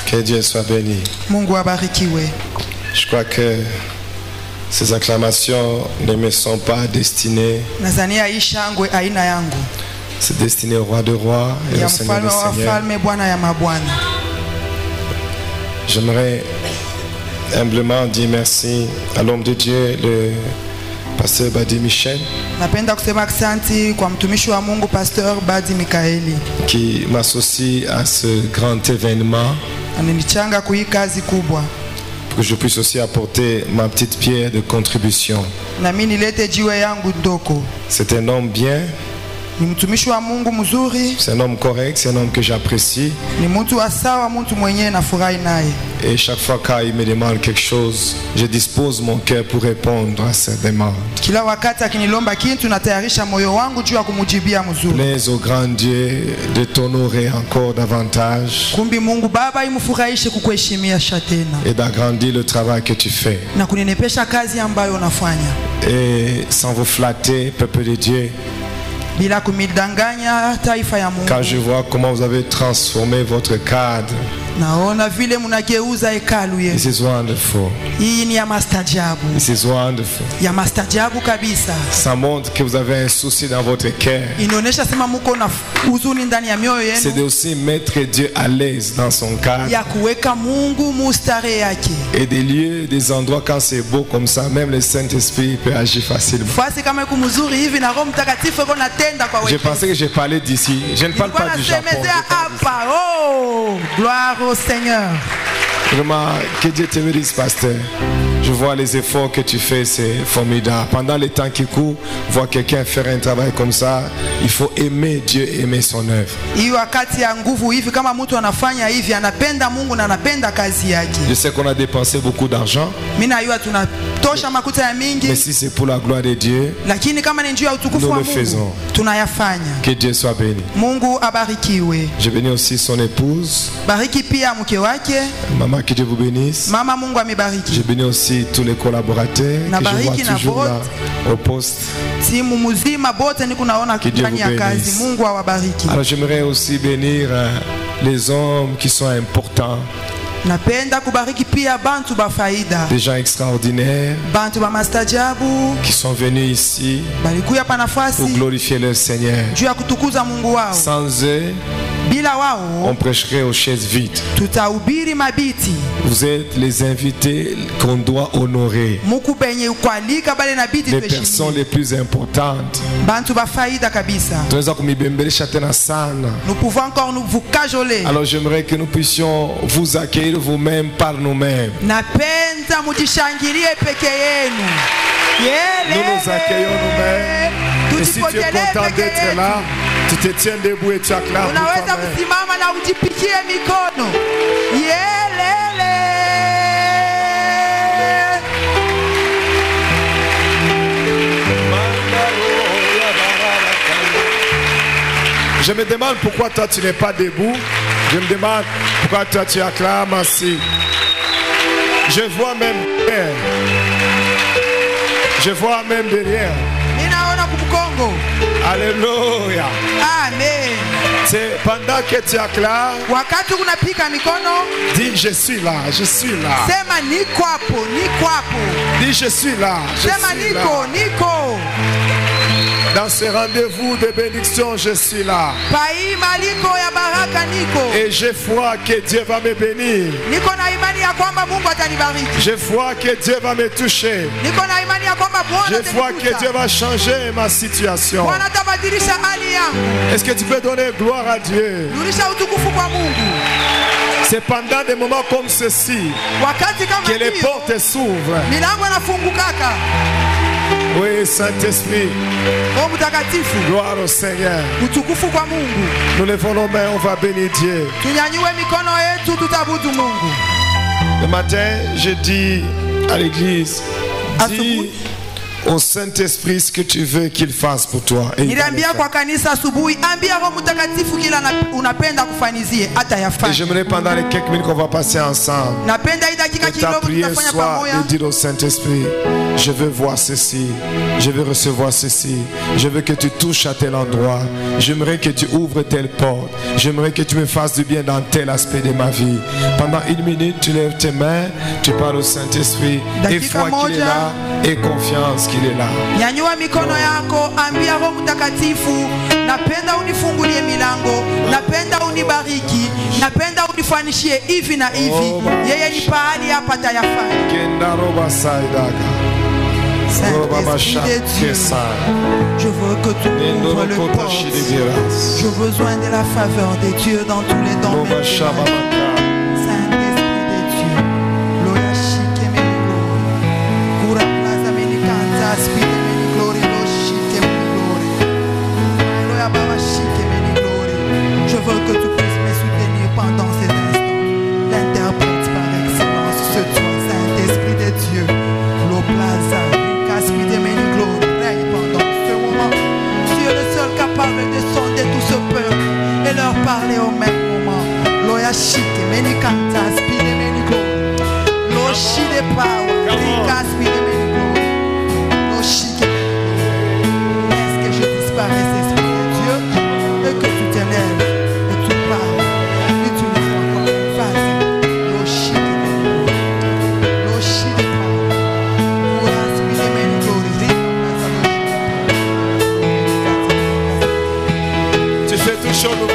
Que Dieu soit béni. Mungu abarikiwe. Je crois que ces acclamations ne me sont pas destinées. Nazania hii shangwe aina yangu. C'est destiné au roi de rois et au Seigneur des seigneurs. J'aimerais humblement dire merci à l'homme de Dieu, le pasteur Badi Michel, napenda kusema asante kwa mtumishi wa Mungu pasteur Badi Mikaeli qui m'associe à ce grand événement ananichanga kwa hii kazi kubwa pour que je puisse aussi apporter ma petite pierre de contribution. Na mimi nilete jiwe yangu ndoko. C'est un homme bien. Ni mtumishi wa Mungu mzuri. C'est un homme correct, c'est un homme que j'apprécie. Ni mtu sawa, mtu mwenyewe nafurahi naye. Et chaque fois qu'il me demande quelque chose, je dispose mon cœur pour répondre à ses demandes. Kila wakati akinilomba kitu natayarisha moyo wangu juu ya kumjibia mzuri. Plaise au grand Dieu de t'honorer encore davantage. Kumbi Mungu Baba imfurahishe kukuheshimia tena. Et d'agrandir le travail que tu fais. Na kuninepesha kazi ambayo unafanya. Et sans vous flatter, peuple de Dieu. Bila kumidanganya taifa ya Mungu. Quand je vois comment vous avez transformé votre cadre. Naona vile mnageuza hekalu yetu. This is wonderful. Hii ni ya mastajabu. This is wonderful. Ya mastajabu kabisa. Ça montre que vous avez un souci dans votre cœur. Inaonyesha sema mko na huzuni ndani ya mioyo yenu. C'est de aussi mettre Dieu à l'aise dans son cadre. Ya kuweka Mungu mustare yake. Et des lieux, des endroits quand c'est beau comme ça, même le Saint-Esprit peut agir facilement. Fasi kama iko mzuri hivi na Roho Mtakatifu iko natenda kwa wewe. Je pensais que je parlais d'ici. Je ne parle pas du Japon. Oh, gloire au Seigneur. Vraiment, que Dieu te bénisse, pasteur. Je vois les efforts que tu fais, c'est formidable. Pendant les temps qui courent, voir quelqu'un faire un travail comme ça, il faut aimer Dieu, aimer son œuvre. Je sais qu'on a dépensé beaucoup d'argent, mais si c'est pour la gloire de Dieu, nous le faisons. Que Dieu soit béni. Je bénis aussi son épouse. Maman, que Dieu vous bénisse. Je bénis aussi tous les collaborateurs que je vois toujours là au poste. Que Dieu vous bénisse. Alors j'aimerais aussi bénir les hommes qui sont importants. Des gens extraordinaires qui sont venus ici pour glorifier le Seigneur. Sans eux, on prêcherait aux chaises vides. Vous êtes les invités qu'on doit honorer. Les personnes les plus importantes. Nous pouvons encore vous cajoler. Alors j'aimerais que nous puissions vous accueillir vous-même par nous-mêmes. Nous nous accueillons nous-mêmes. Et si tu es content d'être là, tu te tiens debout et tu acclames. Je me demande pourquoi toi tu n'es pas debout. Je me demande pourquoi toi tu acclames ainsi. Je vois même derrière. Je vois même derrière. Alléluia. Amen. C'est pendant que tu acclames. Dis je suis là, je suis là. Dis je suis là, je suis là. Dans ce rendez-vous de bénédiction, je suis là. Et je vois que Dieu va me bénir. Je vois que Dieu va me toucher. Je vois que Dieu va changer ma situation. Est-ce que tu peux donner gloire à Dieu? C'est pendant des moments comme ceci que les portes s'ouvrent. Oui, Saint-Esprit. Gloire au Seigneur. Nous levons nos mains, on va bénir Dieu. Le matin, je dis à l'église, dis au Saint-Esprit ce que tu veux qu'il fasse pour toi. Et j'aimerais pendant les quelques minutes qu'on va passer ensemble, que ta prière soit de dire au Saint-Esprit, je veux voir ceci, je veux recevoir ceci, je veux que tu touches à tel endroit, j'aimerais que tu ouvres telle porte, j'aimerais que tu me fasses du bien dans tel aspect de ma vie. Pendant 1 minute, tu lèves tes mains, tu parles au Saint-Esprit, et foi qu'il est là, et confiance qu'il est là. Nyanyua mikono yako, ambia Roho Mtakatifu, napenda unifungulie milango, napenda unibariki, napenda unifanishie hivi na hivi. Yeye ni pahali hapa tayafanya. Saint-Esprit de Dieu, je veux que tu ouvres le porte. J'ai besoin de la faveur de Dieu dans tous les domaines. Saint-Esprit de Dieu, Loya Shike Meni Glory, Kura Plaza Meni Kanta, Spite Meni Glory, Lo Shike Meni Glory, Loya Baba Shike Meni Glory. Je veux que tu puisses me soutenir pendant cet instant. L'interprète par excellence, ce toi, Saint-Esprit de Dieu, Lo Plaza. Et leur parler au même moment. Loya Shike, Meni Kanta, Spide Meni Glory. Lo Shide Power, Rika Spide Meni Glory. Lo Shike Meni Glory. Est-ce que je disparaisse, Esprit de Dieu, et que tu t'élèves et tu parles. Utilise-moi comme une vase. Lo Shike Meni Glory. Lo Shide Power. Ura Spide Meni Glory. Tu fais tout chaud, nous.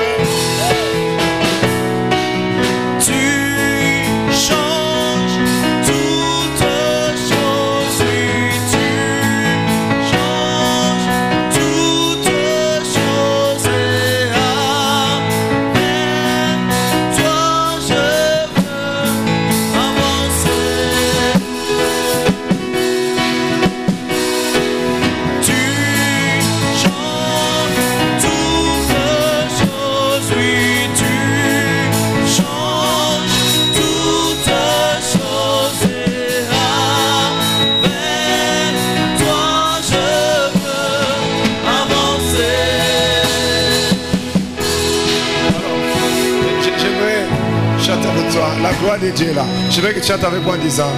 La gloire de Dieu là. Je veux que tu chantes avec moi en disant: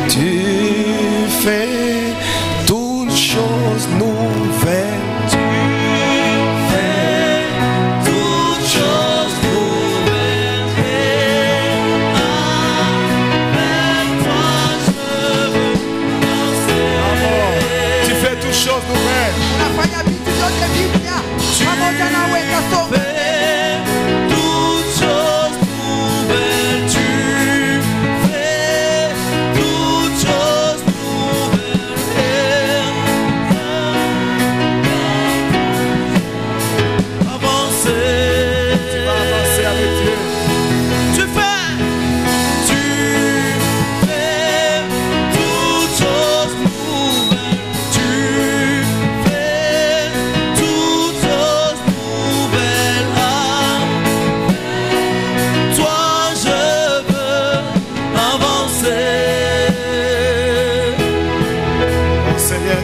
tu fais toutes choses nouvelles. Tu fais toutes choses nouvelles. Avec toi je veux danser. Tu fais toutes choses nouvelles.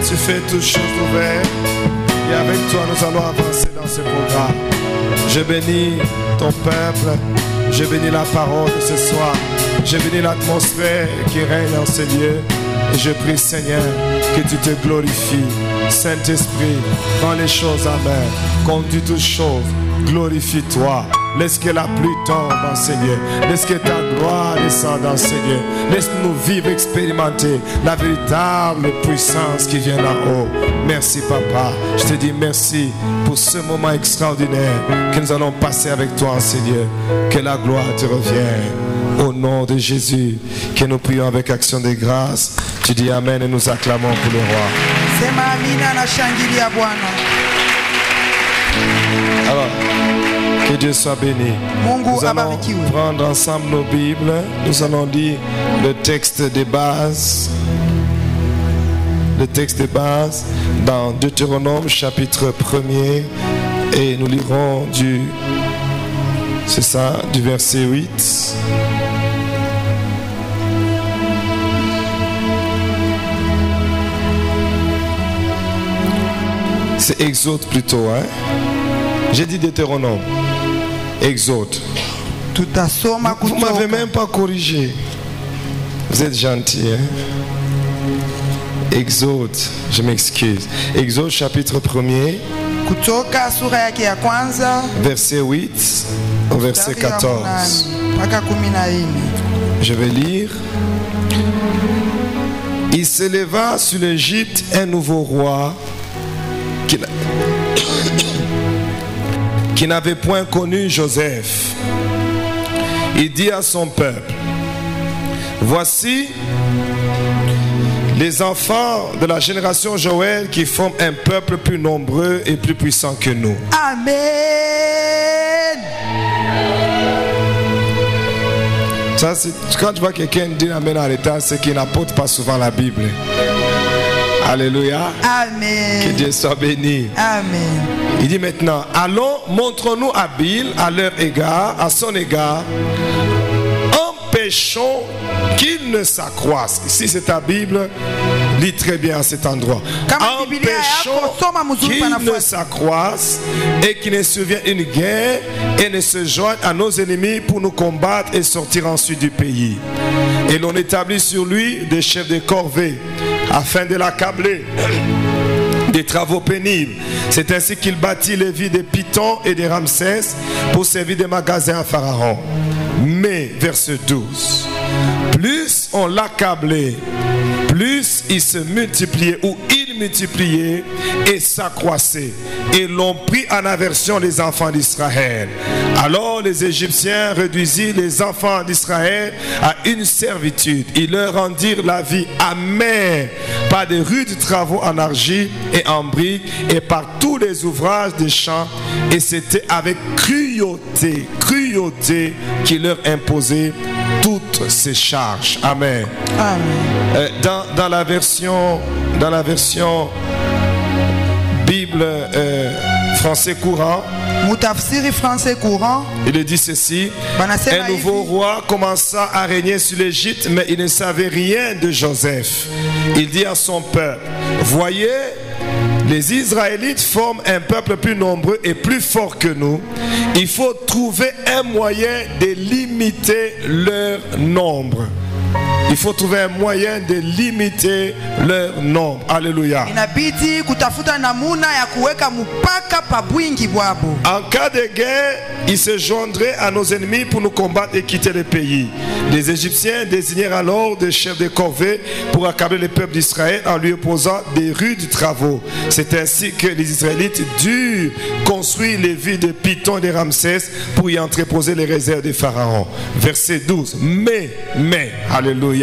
Tu fais toutes choses nouvelles. Et avec toi, nous allons avancer dans ce programme. Je bénis ton peuple. Je bénis la parole de ce soir. Je bénis l'atmosphère qui règne en ce lieu. Et je prie, Seigneur, que tu te glorifies. Saint-Esprit, prends les choses en main. Conduis toutes choses. Glorifie-toi. Laisse que la pluie tombe, Seigneur. Laisse que ta gloire descende, Seigneur. Laisse-nous vivre, expérimenter la véritable puissance qui vient d'en haut. Merci, Papa. Je te dis merci pour ce moment extraordinaire que nous allons passer avec toi, Seigneur. Que la gloire te revienne. Au nom de Jésus, que nous prions avec action de grâce. Tu dis Amen et nous acclamons pour le roi. Alors, que Dieu soit béni. Nous allons prendre ensemble nos Bibles. Nous allons lire le texte de base. Le texte de base dans Deutéronome chapitre 1er. Et nous lirons du verset 8. C'est Exode plutôt, hein? J'ai dit Deutéronome. Exode. Vous ne m'avez même pas corrigé. Vous êtes gentil, hein? Exode, je m'excuse. Exode chapitre 1er, kutoka sura yake ya kwanza verset 8 au verset 14. mpaka 14. Je vais lire. Il s'éleva sur l'Égypte un nouveau roi qui n'avait point connu Joseph. Il dit à son peuple: voici les enfants de la génération Joël qui forment un peuple plus nombreux et plus puissant que nous. Amen. Ça, quand tu vois quelqu'un dire Amen à l'état, c'est qu'il n'apporte pas souvent la Bible. Alléluia. Amen. Que Dieu soit béni. Amen. Il dit maintenant: allons, montrons-nous habiles à leur égard, à son égard, empêchons qu'ils ne s'accroissent. Ici c'est ta Bible, lis très bien à cet endroit. Empêchons qu'ils ne s'accroissent et qu'ils ne surviennent une guerre et ne se joignent à nos ennemis pour nous combattre et sortir ensuite du pays. Et l'on établit sur lui des chefs de corvée afin de l'accabler des travaux pénibles. C'est ainsi qu'il bâtit les villes de Python et de Ramsès pour servir de magasins à Pharaon. Mais, verset 12, plus on l'accablait, plus il se multipliait ou il multipliait et s'accroissait. Et l'on prit en aversion les enfants d'Israël. Alors les Égyptiens réduisirent les enfants d'Israël à une servitude. Ils leur rendirent la vie amère par de rudes travaux en argile et en briques et par tous les ouvrages des champs. Et c'était avec cruauté qu'il leur imposait toutes ces charges. Amen. Amen. Dans la version Bible français courant, Mutafsiri français courant, il dit ceci: un nouveau roi commença à régner sur l'Égypte, mais il ne savait rien de Joseph. Il dit à son peuple: voyez, les Israélites forment un peuple plus nombreux et plus fort que nous. Il faut trouver un moyen de limiter leur nombre. Il faut trouver un moyen de limiter leur nombre. Alléluia. inabidi kutafuta namuna ya kuweka mpaka pa bwingi bwabo. En cas de guerre, ils se joindraient à nos ennemis pour nous combattre et quitter le pays. Les Égyptiens désignèrent alors des chefs de corvée pour accabler le peuple d'Israël en lui opposant des rudes travaux. C'est ainsi que les Israélites durent construire les villes de Python et de Ramsès pour y entreposer les réserves de Pharaon. Verset 12. Mais, alléluia.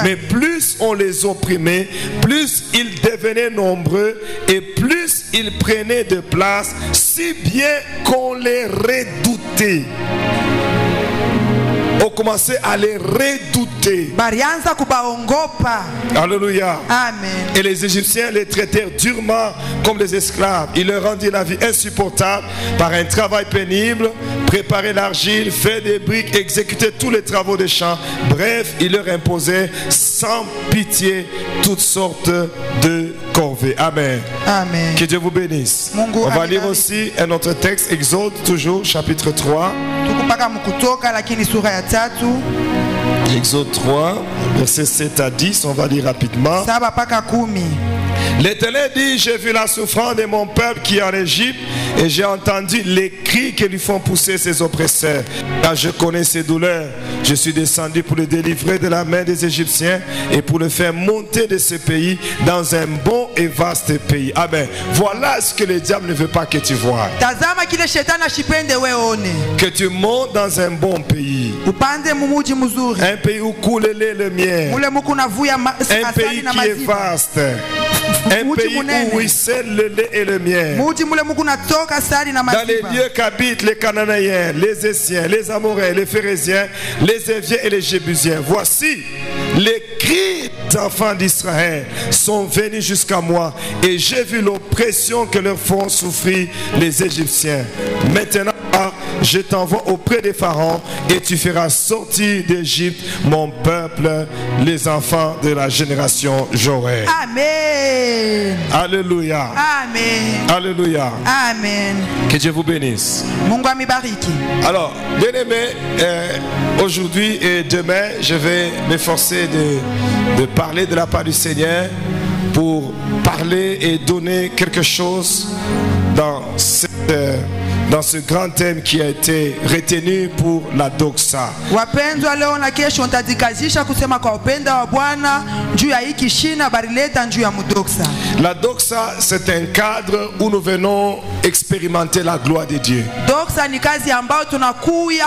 Mais plus on les opprimait, plus ils devenaient nombreux et plus ils prenaient de place, si bien qu'on les redoutait. On commençait à les redouter. Barianza kubaongopa. Alléluia. Amen. Et les Égyptiens les traitèrent durement comme des esclaves. Ils leur rendirent la vie insupportable par un travail pénible, préparer l'argile, faire des briques, exécuter tous les travaux des champs. Bref, ils leur imposaient sans pitié toutes sortes de corvées. Amen. Amen. Que Dieu vous bénisse. Mungu On va lire amen. aussi un autre texte, Exode, toujours, chapitre 3. Tukupaka mkutoka lakini sura ya 3. Exode 3, versets 7 à 10, on va lire rapidement. 7 mpaka 10. L'Éternel dit: j'ai vu la souffrance de mon peuple qui est en Égypte et j'ai entendu les cris que lui font pousser ses oppresseurs. Car je connais ses douleurs. Je suis descendu pour le délivrer de la main des Égyptiens et pour le faire monter de ce pays dans un bon et vaste pays. Amen. Voilà ce que le diable ne veut pas que tu vois. Tazama kile shetani ashipende weone. Que tu montes dans un bon pays. Upande mumuji mzuri. Un pays où coule le lait, le miel. Mule muku navuya Un pays qui est vaste. Un pays où ruisselle le lait et le miel. Dans les lieux qu'habitent les Cananéens, les Essiens, les Amoréens, les Phérésiens, les Éviens et les Jébusiens. Voici, les cris des enfants d'Israël sont venus jusqu'à moi et j'ai vu l'oppression que leur font souffrir les Égyptiens. Maintenant, je t'envoie auprès des pharaons et tu feras sortir d'Égypte mon peuple, les enfants de la génération Joël. Amen. Alléluia. Amen. Alléluia. Amen. Que Dieu vous bénisse. Mungu amibariki. Alors, bien aimé, aujourd'hui et demain, je vais m'efforcer de parler de la part du Seigneur pour parler et donner quelque chose dans ce grand thème qui a été retenu pour la doxa. Wapendwa, leo na kesho nitazikazisha kusema kwa upendo wa Bwana juu ya hiki shina barileta juu ya mudoksa. La doxa, c'est un cadre où nous venons expérimenter la gloire de Dieu. Doxa ni kazi ambayo tunakuya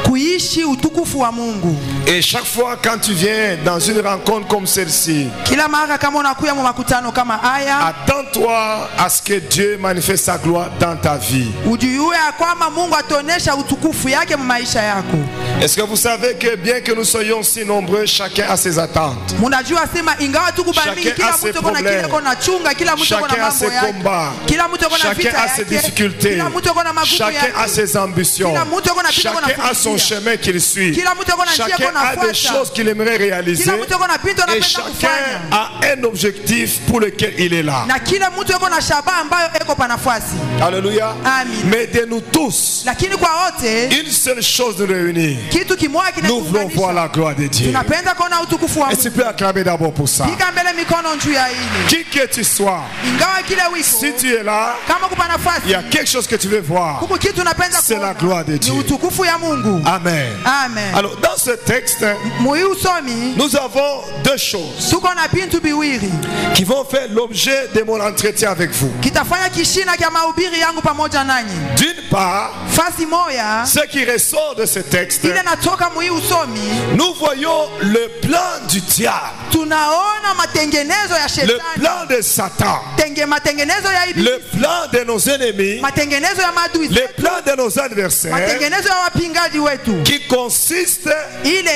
kuishi utukufu wa Mungu. Et chaque fois quand tu viens dans une rencontre comme celle-ci, Kila mara kama unakuya mu makutano kama haya, attends-toi à ce que Dieu manifeste sa gloire dans ta vie. ujue ya kwamba Mungu atonesha utukufu yake mu maisha yako. Est-ce que vous savez que bien que nous soyons si nombreux, chacun a ses attentes. Munajua sema ingawa tuko bamii, Chacun kila a ses mtu kona kile problèmes. kona chunga, kila mtu kona Chacun a ses mambo yake. combats. Kila mtu kona Chacun vita a ses yake. difficultés. Kila mtu kona magumu Chacun yake. a ses ambitions. Kila mtu kona kitu kona Chacun a son kufikia. chemin qu'il suit. Kila mtu kona njia Chacun kona a des fuata. choses qu'il aimerait réaliser. Kila mtu kona vitu Et anapenda chacun kufanya. a un objectif pour lequel il est là. Na kila mtu yuko na shabaha ambayo eko pa nafasi. Alléluia. Amen. Mais de nous tous, Lakini kwa wote une seule chose nous réunit. kitu kimoja Nous voulons voir kinatuunganisha. la gloire de Dieu. Tunapenda kuona utukufu wa Et tu Mungu. peux acclamer d'abord pour ça. Piga mbele mikono juu ya hili. Qui que tu sois, Ingawa kile si wiko tu es là, kama kupa il y a nafasi, quelque chose que tu veux voir. huku kitu unapenda C'est la gloire de kuona. Dieu. Ni utukufu ya Mungu. Amen. Amen. Alors, dans ce texte, Mui usomi nous avons deux choses tuko na bintu biwili qui vont faire l'objet de mon entretien avec vous. kitafanya kishina kya mahubiri yangu pamoja nanyi. D'une part, Fasi moya ce qui ressort de ce texte, ile natoka mui usomi, nous voyons le plan du diable, tunaona matengenezo ya le shetani, plan de Satan, matengenezo ya le ibilisi, plan de nos ennemis, matengenezo ya maadui le zetu, plan de nos adversaires, matengenezo ya wapingaji wetu, qui consiste ile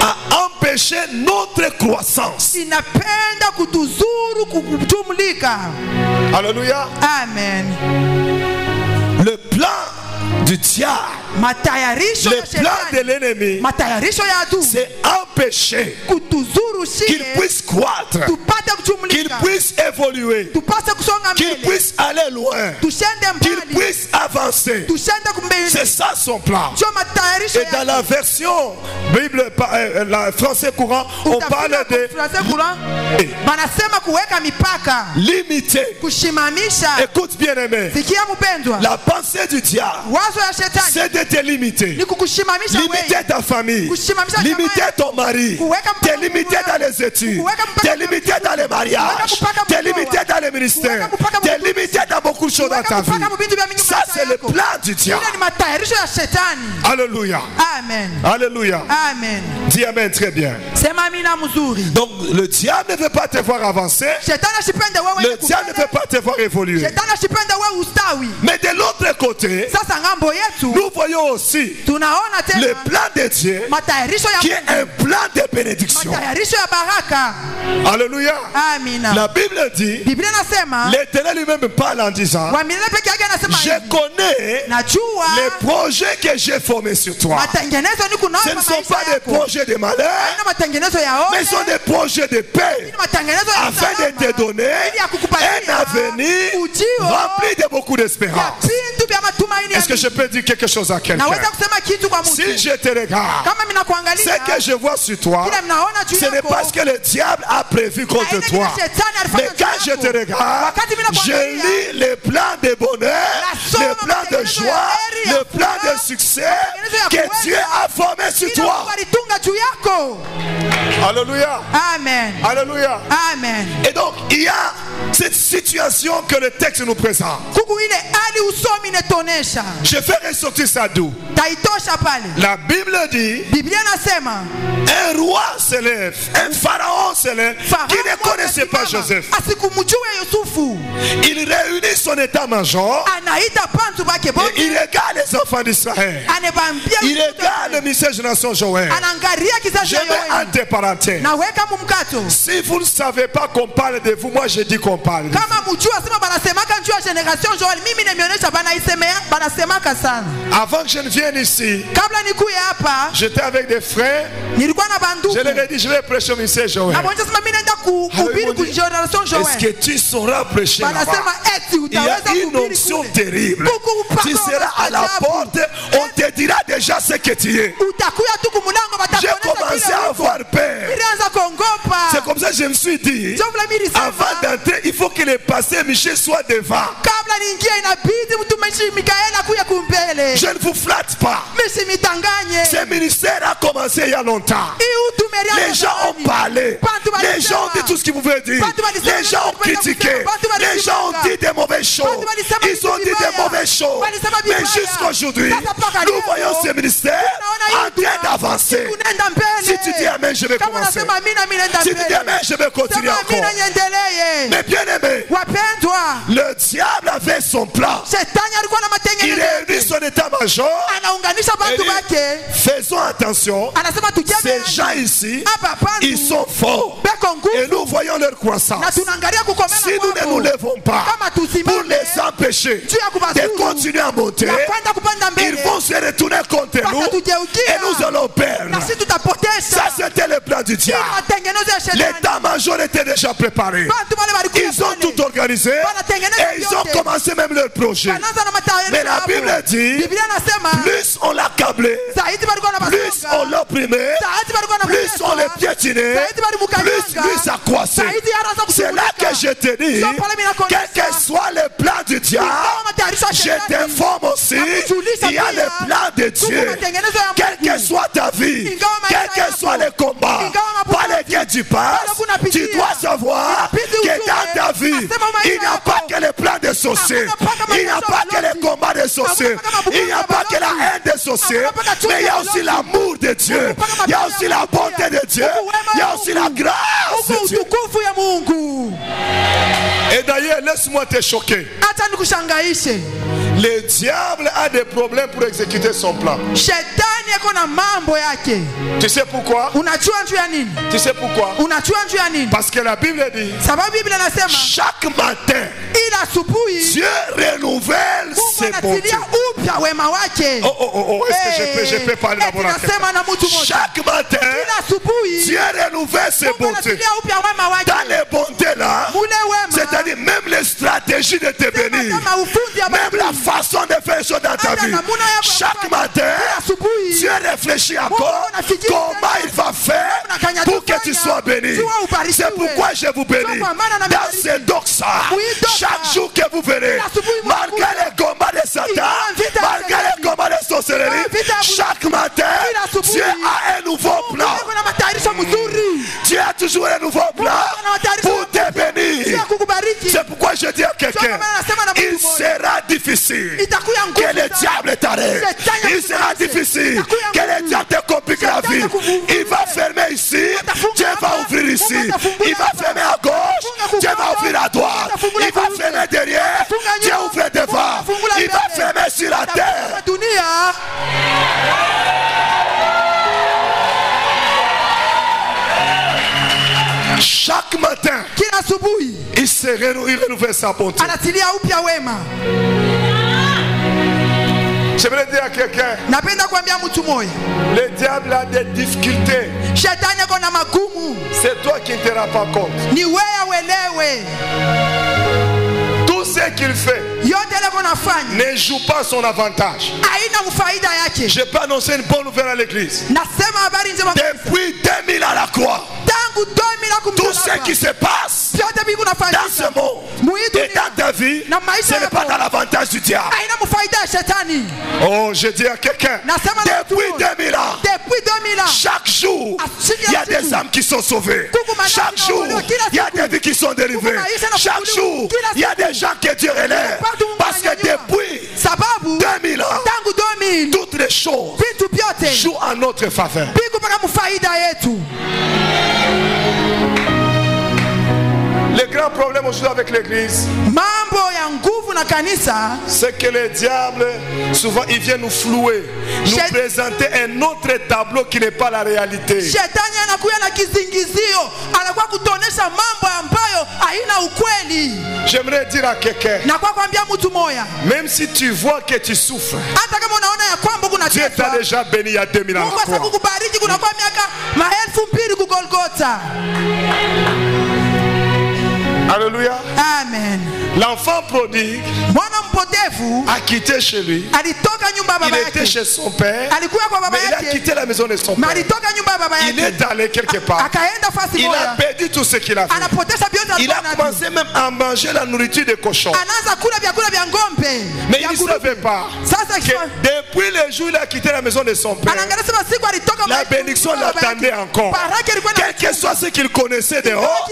à empêcher notre croissance. inapenda kutuzuru kutumlika. Alléluia. Amen. Le plan du diable, Matayarisho le ya plan de shetani, l'ennemi, matayarisho ya adui c'est empêcher kutuzuru qu'il shie puisse croître, tupate qu'il kutumlika, puisse évoluer, tupase kusonga qu'il mbele, puisse aller loin, tushende qu'il mbali, puisse avancer. tushende C'est kumbele. ça son plan. Sio matayarisho Et dans la version Bible, la français courant, on parle de Français courant banasema kuweka mipaka, limiter. kushimamisha. Écoute bien aimé, Sikia mpendwa, la pensée du diable, wazo ya shetani c'est de te limiter. ni kukushimamisha Limiter wewe, ta famille, kushimamisha limiter jamaa, ton mari, kuweka te mpaka limiter Mungu dans wako, les études, kuweka mpaka te limiter dans les mariages, mpaka te mdoa, limiter dans les ministères, kuweka mpaka te mdoa, limiter dans beaucoup de choses dans ta vie. mpaka mubintu vya mingi Ça maisha c'est le yako. plan du diable. Ile ni matayarisho ya shetani. Alléluia. Amen. Alléluia. Amen. Dis amen très bien. Sema amina mzuri. Donc le diable ne veut pas te voir avancer. Shetani ashipende wewe Le diable ne veut pas te voir évoluer. Shetani ashipende wewe ustawi. Mais de l'autre côté, Sasa ngambo yetu nous voyons aussi tunaona le tena plan de Dieu matayarisho qui ya est un plan de bénédiction. matayarisho ya baraka. Alléluia. Amina. La Bible dit, Biblia nasema l'Éternel lui-même parle en disant, wa milele peke yake anasema je hivi, connais najua les projets que j'ai formés sur toi. matengenezo ni kunao Ce ne sont pas des projets de malheur, Haina matengenezo ya mais ole, ce sont des projets de paix, ni matengenezo ya afin de te salama, donner ili ya kukupatia un avenir ujio rempli de beaucoup ya d'espérance. vintu vya matumaini ya Est-ce que je peux dire quelque chose à quelqu'un? naweza kusema kitu kwa Si mtu je te regarde, kama mimi nakuangalia ce que je vois sur toi, kile mnaona juu ce n'est yako pas ce que le diable a prévu contre haina toi. kile shetani alifanya Mais quand juu je te yako. regarde, Wakati mimi je nakuangalia, lis le plan de bonheur, nasoma le plan de matengenezo joie, ya heri, ya le plan furaha, de succès matengenezo ya que kuweza, Dieu a formé sur Kile toi. Mungu alitunga juu yako. Alléluia. Amen. Alléluia. Amen. Et donc, il y a cette situation que le texte nous présente. Kuku ile hali usomi inatonesha. Je fais ressortir ça d'où? Taitosha pale. La Bible dit, Biblia nasema un roi se lève, un pharaon se lève, qui ne connaissait pas Joseph. asikumjue Yusufu. Il réunit son état-major Anaita pantu bake et bote. il regarde les enfants d'Israël. Anebambia Il regarde le ministère de la Nation Joël. anangaria kizazi Je ya mets Yoeli. entre parenthèses. Naweka mumkato. Si vous ne savez pas qu'on parle de vous, moi je dis qu'on parle de vous. Kama mjua sema banasemaka njua generation Joel, mimi nimeonyesha banaisemea banasemaka sana. Avant que je ne vienne ici, Kabla nikuye hapa j'étais avec des frères. nilikuwa na banduku. Je leur ai dit, je vais prêcher au ministère Joël. Na bonje sema mimi naenda kuhubiri ku generation Est-ce Joel. que tu sauras prêcher là-bas? Banasema eti Il y a utaweza une kuhubiri onction kule. terrible. Kuku upako Tu seras à la wa ajabu. porte, on te dira déjà ce que tu es. J'ai commencé à avoir peur. C'est comme ça que je me suis dit, avant d'entrer, il faut que le pasteur Michel soit devant. Je ne vous flatte pas. Ce ministère a commencé il y a longtemps. Les gens ont parlé. Les gens ont dit tout ce qu'ils pouvaient dire. Les gens ont critiqué. Les gens ont dit des mauvaises choses. Ils ont dit des mauvaises choses. Mais jusqu'aujourd'hui, nous voyons ce ministère en train d'avancer. Si tu dis amen, je vais commencer. Si tu dis amen, je vais continuer encore. Mais bien aimé, le diable avait son plan. Il réunit son état-major. Faisons attention. Ces gens ici, ils sont forts. Et nous voyons leur croissance. Si nous ne nous levons pas pour les empêcher de continuer à monter, ils vont se retourner contre nous et nous allons perdre. Ça, c'était le plan du diable. L'état-major était déjà préparé. Ils ont tout organisé et ils ont commencé même leur projet. Mais la Bible dit, plus on l'a câblé, plus on l'opprimé, plus on le piétinait, plus lui s'accroissait. C'est là que je te dis, quel que soit le plan du diable, je t'informe aussi, il y a le plan de Dieu. Quelle que soit ta vie, quel que soit le combat par lequel tu passes, tu dois savoir que dans ta vie, il n'y a pas que le plan des sorciers, il n'y a pas que le combat des sorciers, il n'y a pas que la haine des sorciers, mais il y a aussi l'amour de Dieu, il y a aussi la bonté de Dieu, il y a aussi la grâce de Dieu. Et d'ailleurs, laisse-moi te choquer. Le diable a des problèmes pour exécuter son plan. Tu sais pourquoi? Tu sais pourquoi? Parce que la Bible dit, chaque matin, Dieu renouvelle ses bontés. Est-ce que je peux parler d'abord? Chaque matin, Dieu renouvelle ses bontés. Dans les bontés là, c'est-à-dire même les stratégies de te bénir, même la façon de faire les choses dans ta vie. Chaque matin, Dieu réfléchit encore comment il va faire pour que tu sois béni. C'est pourquoi je vous bénis. Dans ce doxa, chaque jour que vous verrez, malgré les combats de Satan, malgré les combats de sorcellerie, chaque matin, Dieu a un nouveau plan. Dieu a toujours un nouveau plan pour te bénir. C'est pourquoi je dis à quelqu'un, il sera difficile que le diable t'arrête. Il sera difficile que le diable te complique la vie. Il va fermer ici, Dieu va ouvrir ici. Il va fermer à gauche, Dieu va ouvrir à droite. Il va fermer derrière, Dieu ouvre devant. Il va fermer sur la terre. Chaque matin, il renouvelle sa bonté. J'aimerais dire à quelqu'un, le diable a des difficultés. C'est toi qui ne te rends pas compte. Tout ce qu'il fait ne joue pas son avantage. Je peux annoncer une bonne nouvelle à l'église. Depuis 2000 à la croix, tout ce qui se passe dans ce monde et dans ta vie, ce n'est pas dans l'avantage du diable. Oh, je dis à quelqu'un, depuis 2000 ans, chaque jour, il y a des âmes qui sont sauvées. Chaque jour, il y a des vies qui sont délivrées. Chaque jour, il y a des gens que Dieu relève. Parce que depuis 2000 ans, toutes les choses jouent en notre faveur. Le grand problème aujourd'hui avec l'église, c'est que le diable, souvent, il vient nous flouer, nous présenter un autre tableau qui n'est pas la réalité. J'aimerais dire à quelqu'un, même si tu vois que tu souffres, Dieu t'a déjà béni il y a 2000 ans. Alléluia. Amen. L'enfant prodigue Mwana mpotevu a quitté chez lui. alitoka nyumba ya baba Il était yake. chez son père, Alikuwa kwa baba mais il a yake. quitté la maison de son Na père. alitoka nyumba ya baba Il yake. est allé quelque part. Akaenda fasi Il a moja. perdu tout ce qu'il a fait. Anapoteza vyote Il alikuwa a navyo. commencé même à manger la nourriture des cochons. Anaanza kula vyakula vya ng'ombe. Mais vya il ne nguruwe. savait pas Sasa que depuis le jour où il a quitté la maison de son père, anaangalia sema siku alitoka la bénédiction l'attendait encore. Baraka ilikuwa Quel que soit ce qu'il connaissait dehors,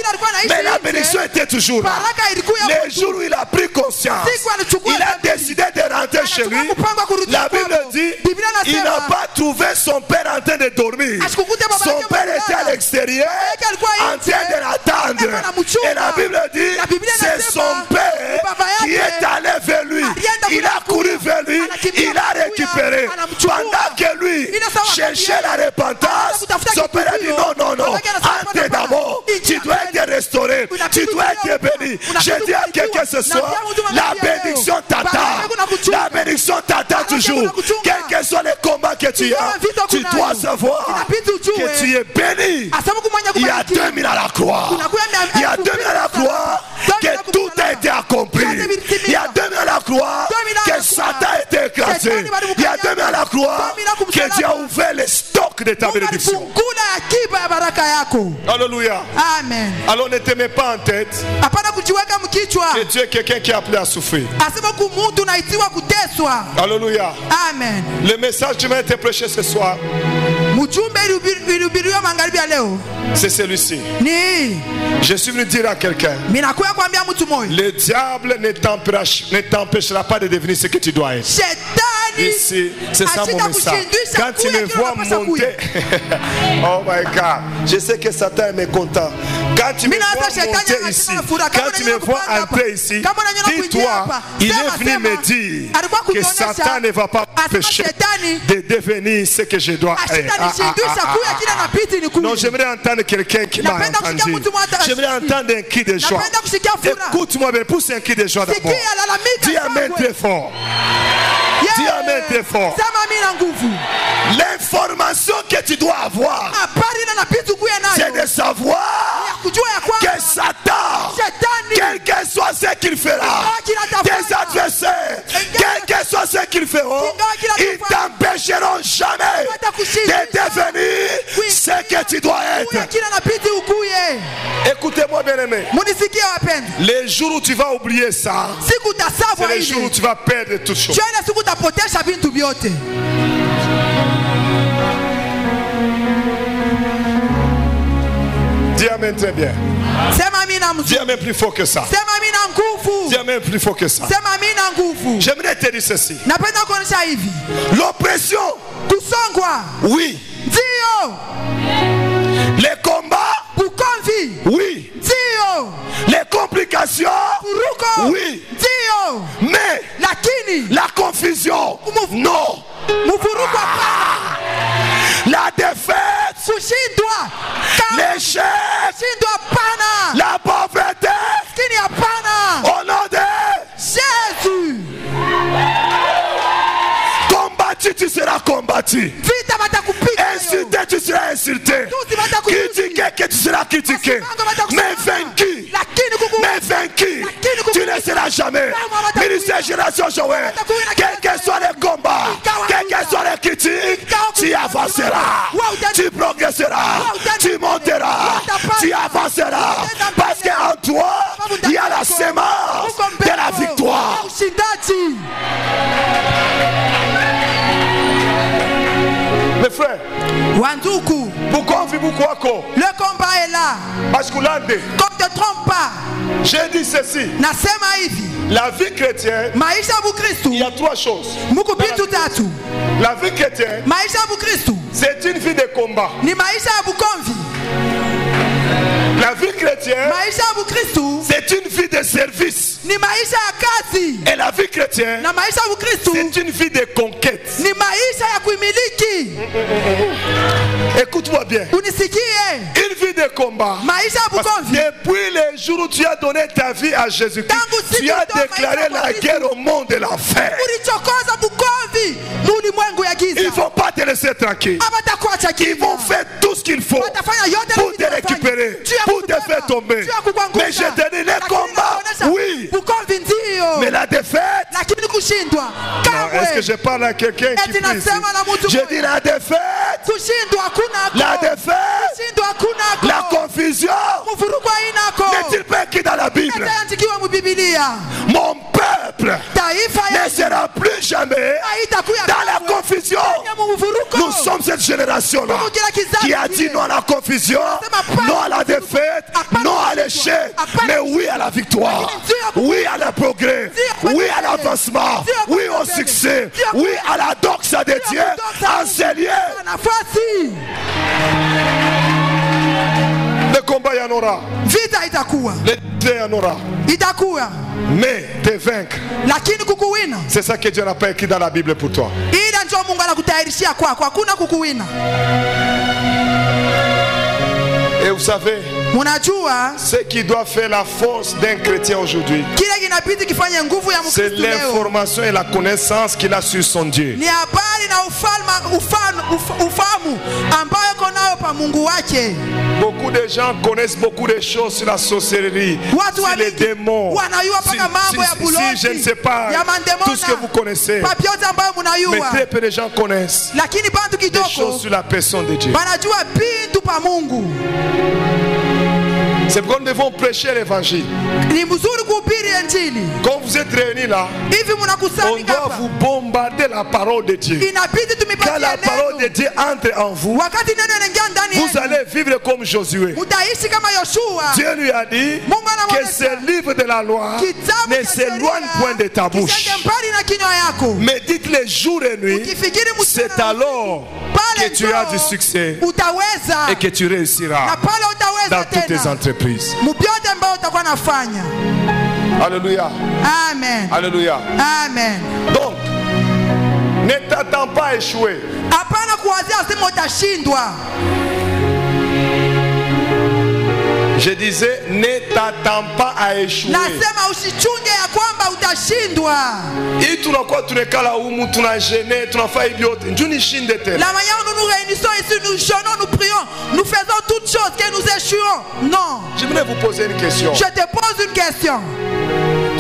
mais la bénédiction était toujours là. Baraka ilikuwa Les jours où il a pris conscience, siku alichukua il a décidé de rentrer chez lui. La Bible dit, il n'a pas trouvé son père en train de dormir. Son père était à l'extérieur en train de l'attendre. Et la Bible dit, c'est son père qui est allé vers lui. Il a couru vers lui, il a récupéré. Pendant que lui cherchait la repentance, son père a dit non, non, non, entre d'abord, tu dois être restauré, tu dois être béni. Je dis à quelqu'un ce soir, la bénédiction t'attend. La bénédiction t'attend toujours. Quels que soient les combats que tu as, tu dois savoir que tu es béni. Il y a 2000 à la croix. Il y a 2000 à la croix que tout a été accompli. Il y a 2000 à la croix que Satan a été écrasé. Il y a 2000 à la croix que Dieu a ouvert les stocks de ta bénédiction. Alléluia. Amen. Alors ne te mets pas en tête Hapana kujiweka mkichwa. que tu es quelqu'un qui est appelé à souffrir. Asema kumutu naitiwa kuteswa. Alléluia. Amen. Le message que je vais te prêcher ce soir, Mjumbe ilihubiriwa magharibi ya leo c'est celui-ci. ni Je suis venu dire à quelqu'un, minakuya kuambia mtu moyo, le diable ne t'empêchera pas de devenir ce que tu dois être. shetani Ici, c'est ça mon message. asitakushindisha Quand tu me vois monter, oh my God, je sais que Satan est mécontent. Quand tu me vois monter ici, quand tu me vois entrer ici, dis-toi, il est venu me dire que Satan ne va pas m'empêcher de devenir ce que je dois être. Non, j'aimerais entendre quelqu'un qui m'a entendu. J'aimerais entendre un cri de joie. Écoute-moi, mais pousse un cri de joie d'abord. Dis amen très fort. Dis amen très fort. L'information que tu dois avoir, c'est de savoir que Satan, quel que soit ce qu'il fera, tes adversaires, quel que soit ce qu'ils feront, ils t'empêcheront jamais de devenir ce que tu dois être. Écoutez-moi bien aimé, les jours où tu vas oublier ça, c'est les jours où tu vas perdre toutes choses. Dis amen très bien. Dis amen plus fort que ça. Dis amen plus fort que ça. J'aimerais te dire ceci. L'oppression, oui. Les combats, oui. Les complications, oui. Mais la confusion, non. La défaite, l'échec, la pauvreté, au nom de Jésus. Combattu, tu seras combattu. Insulté, tu seras insulté. Critiqué, que tu seras critiqué. Mais vaincu, tu ne seras jamais. Ministère Génération Joël, quel que soit les combats, quel que soit les critiques, tu avanceras, tu progresseras, tu monteras, tu avanceras. Parce qu'en toi, il y a la sémence de la victoire. Mes frères, Wanduku, pourquoi on vit beaucoup à quoi? le combat est là. Parce que l'un des, Comme te trompe pas. j'ai dit ceci, Nasema hivi, la vie chrétienne, maisha ya Bukristu il y a trois choses. muko vitu tatu. La vie chrétienne, Maisha ya Bukristu c'est une vie de combat. ni maisha ya bukomvi. La vie chrétienne, Maisha ya Bukristu c'est une vie de service. ni maisha ya kazi. Et la vie chrétienne, Na maisha ya Bukristu c'est une vie de conquête. ni maisha ya kuimiliki. Écoute-moi bien. Unisikie, Une vie de combat. maisha ya Parce que bukomvi. depuis le jour où tu as donné ta vie à Jésus-Christ, tu as déclaré la guerre au monde de l'enfer. Ulichokoza bukomvi mulimwengu ya Ils ne giza. vont pas te laisser tranquille. Abatakuacha Ils vont giza. faire tout ce qu'il faut Watafanya yote pour te wafanye. récupérer, Juu ya pour te kukubeba, faire tomber. juu ya kukuangusha. Mais je te dis, les Lakini kushindwa Non, est-ce que je parle à quelqu'un qui eti prie ici? nasema na mtu Je dis la défaite, kushindwa kunako la défaite, kushindwa kunako la confusion kuvuruko inako n'est-il pas écrit dans la Bible? itaandikiwa mu Biblia. Mon peuple Taifa ne ya sera plus jamais haitakuwa dans la confusion. mu vuruko. Nous sommes cette génération-là qui a dit non à la confusion, non à la défaite, non à l'échec, mais oui à la victoire, oui à le progrès, oui à l'avancement, oui au succès, oui à la doxa de Dieu enseignée. Nafasi Le combat y en aura, vita itakuwa le dé y en aura, itakuwa, mais te vaincre, lakini kukuwina c'est ça que Dieu n'a pas écrit dans la Bible pour toi. ila ndio Mungu anakutayarishia kwako, hakuna kukuwina. Et vous savez, Munajua ce qui doit faire la force d'un chrétien aujourd'hui, kile kinabidi kifanye nguvu ya c'est Mkristo leo l'information et la connaissance qu'il a sur son Dieu. ni habari na ufahamu ambayo iko nayo pa Mungu wake. Beaucoup de gens connaissent beaucoup de choses sur la sorcellerie, Watu sur les wengi démons. wanajua mpaka mambo ya bulozi, Si je ne sais pas ya mandemona, tout ce que vous connaissez, papyote ambayo mais munayua, très peu de gens connaissent lakini bantu des choses kidogo sur la personne de Dieu. banajua bintu pa Mungu. C'est pourquoi nous devons prêcher l'évangile. Ni mzuri kuhubiri Injili. Quand vous êtes réunis là, Hivi on mnakusanyika doit hapa, vous bombarder la parole de Dieu. inabidi Quand tumipatie la parole de neno. Dieu entre en vous, Wakati neno inaingia ndani vous yenu, allez vivre comme Josué. mutaishi kama Yoshua. Dieu lui a dit Mungu que anamwambia ce livre de la loi kitabu ne cha s'éloigne sheria point de ta bouche. kisiende mbali na kinywa yako. Médite-le jour et nuit. Ukifikiri mchana C'est na alors pale que tu as ndio du succès utaweza et que tu na réussiras pale utaweza dans toutes tes tena entreprises. mubyote ambayo utakuwa nafanya. Alléluia. Amen. Alléluia. Amen. Donc, ne t'attends pas à échouer. Hapana kuwazia sema utashindwa. Je disais, ne t'attends pas à échouer. Nasema usichunge ya kwamba utashindwa. Et tunakuwa tunekala humu tunagene tunafanya hivi yote njoo nishinde tena. La manière dont nous réunissons ici, nous jeûnons, nous prions, nous faisons toutes choses que nous échouons. Non. J'aimerais vous poser une question. Je te pose une question.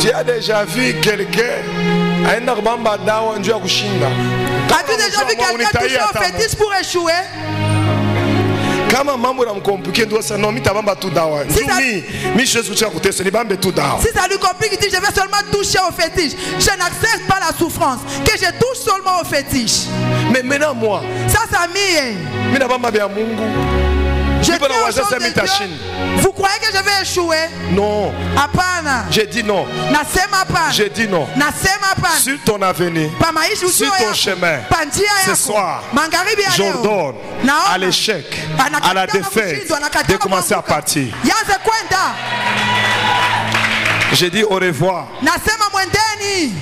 Tu as déjà vu quelqu'un aenda kubamba dawa njoo ya kushinda? As-tu déjà vu quelqu'un toucher au fétiche pour échouer? Kama mambo yanamkompliquer ndio sasa no mitabamba tu dawa. Mimi siwezi kucheka kutesa nibambe tu dawa. Si ça lui complique, il dit je vais seulement toucher au fétiche. Je n'accepte pas la souffrance. Que je touche seulement au fétiche. Mais maintenant moi, Ça, ça mie. mimi nabamba bya Mungu. Je Nipo na tiens au waza nom sasa de Dieu. mitashinda. Vous croyez que je vais échouer? Non, Hapana. j'ai dit non. Nasema hapana. J'ai dit non. Nasema hapana. Sur ton avenir, Pa maisha sur usio ton yako. chemin, Pa njia ce yako. soir, Magharibi ya leo. j'ordonne Naona. à l'échec, Anakataa à la na défaite, kushindwa, anakataa de commencer à kuanguka. partir. Yanze kwenda. J'ai dit au revoir. Nasema mwendeni.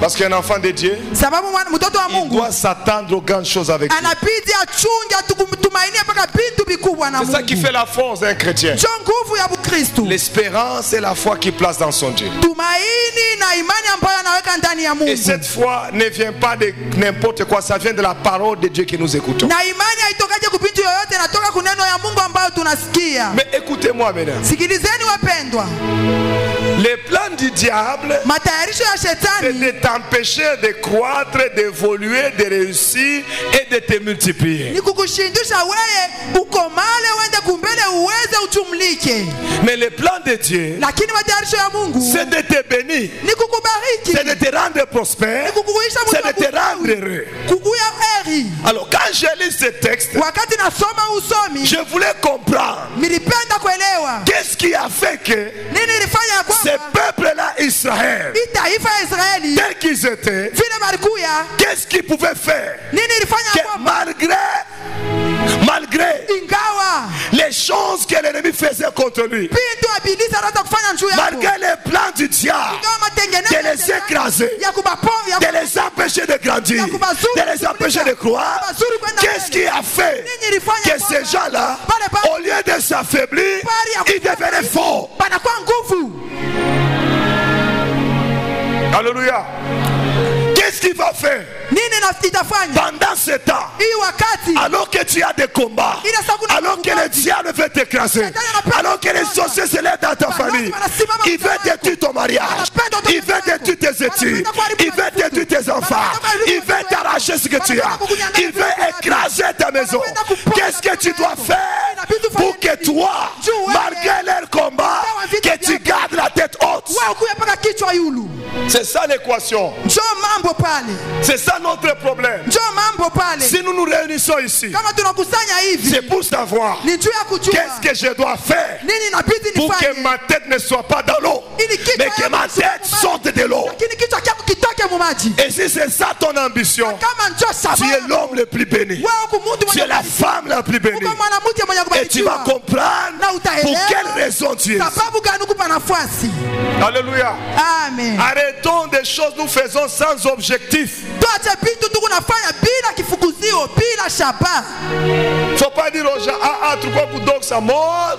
Parce qu'un enfant de Dieu, Sababu mtoto wa il Mungu doit s'attendre aux grandes choses avec lui. anabidi achunge tumainie mpaka bintu vikubwa na C'est ça qui Mungu. fait la force d'un chrétien. Ndio nguvu ya Bukristo. L'espérance et la foi qu'il place dans son Dieu. Tumaini na imani ambayo anaweka ndani ya Et Mungu. cette foi ne vient pas de n'importe quoi, ça vient de la parole de Dieu que nous écoutons. Na imani haitokaje kupintu yoyote, inatoka kuneno ya Mungu ambayo tunasikia. Mais écoutez-moi maintenant. Sikilizeni wapendwa. Les plans du diable, Matayarisho ya c'est shetani de t'empêcher de croître, d'évoluer, de réussir et de te multiplier. ni kukushindisha wewe ukomale uende kumbele uweze uchumlike. Mais le plan de Dieu, Lakini matayarisho ya Mungu c'est de te bénir, ni kukubariki, c'est de te rendre prospère, ni kukuisha c'est de te rendre heureux. kukuya heri. Alors quand je lis ce texte, Wakati nasoma usomi je voulais comprendre nilipenda kuelewa qu'est-ce qui a fait que nini ilifanya ya ce kwamba peuple-là, Israël, hii taifa ya Israeli tel qu'ils étaient, vile balikuya, qu'est-ce qu'ils pouvaient faire nini ilifanya que ya kwamba malgré ingawa les choses que l'ennemi faisait contre lui, bintu abilisi anaweza kufanya juu yako, malgré les plans du diable, ingawa matengenezo de les écraser, ya kubapo ya de les empêcher de grandir, de les empêcher de croire, qu'est-ce qui a fait que ces gens-là, au lieu de s'affaiblir, ils devenaient forts? panakuwa nguvu. Alléluia. Qu'est-ce qu'il va faire Nini itafanya pendant ce temps, hii wakati alors que tu as des combats, alors que le diable veut t'écraser, alors que les sorciers se lèvent dans ta famille, il veut détruire ton mariage, il veut détruire détruire tes études. Il veut détruire tes enfants. Il veut t'arracher ce que tu as. Il veut écraser ta maison. Qu'est-ce que tu dois faire pour que toi, malgré leur combat, que tu gardes la tête haute? C'est ça l'équation. C'est ça notre problème. Si nous nous réunissons ici, c'est pour savoir qu'est-ce que je dois faire pour que ma tête ne soit pas dans l'eau, mais que ma tête sorte de l'eau. Et si c'est ça ton ambition, tu es l'homme le plus béni. Tu es la femme la plus bénie. Et tu vas comprendre pour quelle raison tu es ici. Alléluia. Amen. Arrêtons des choses nous faisons sans objectif. Faut pas dire aux gens, tu crois que donc ça mort,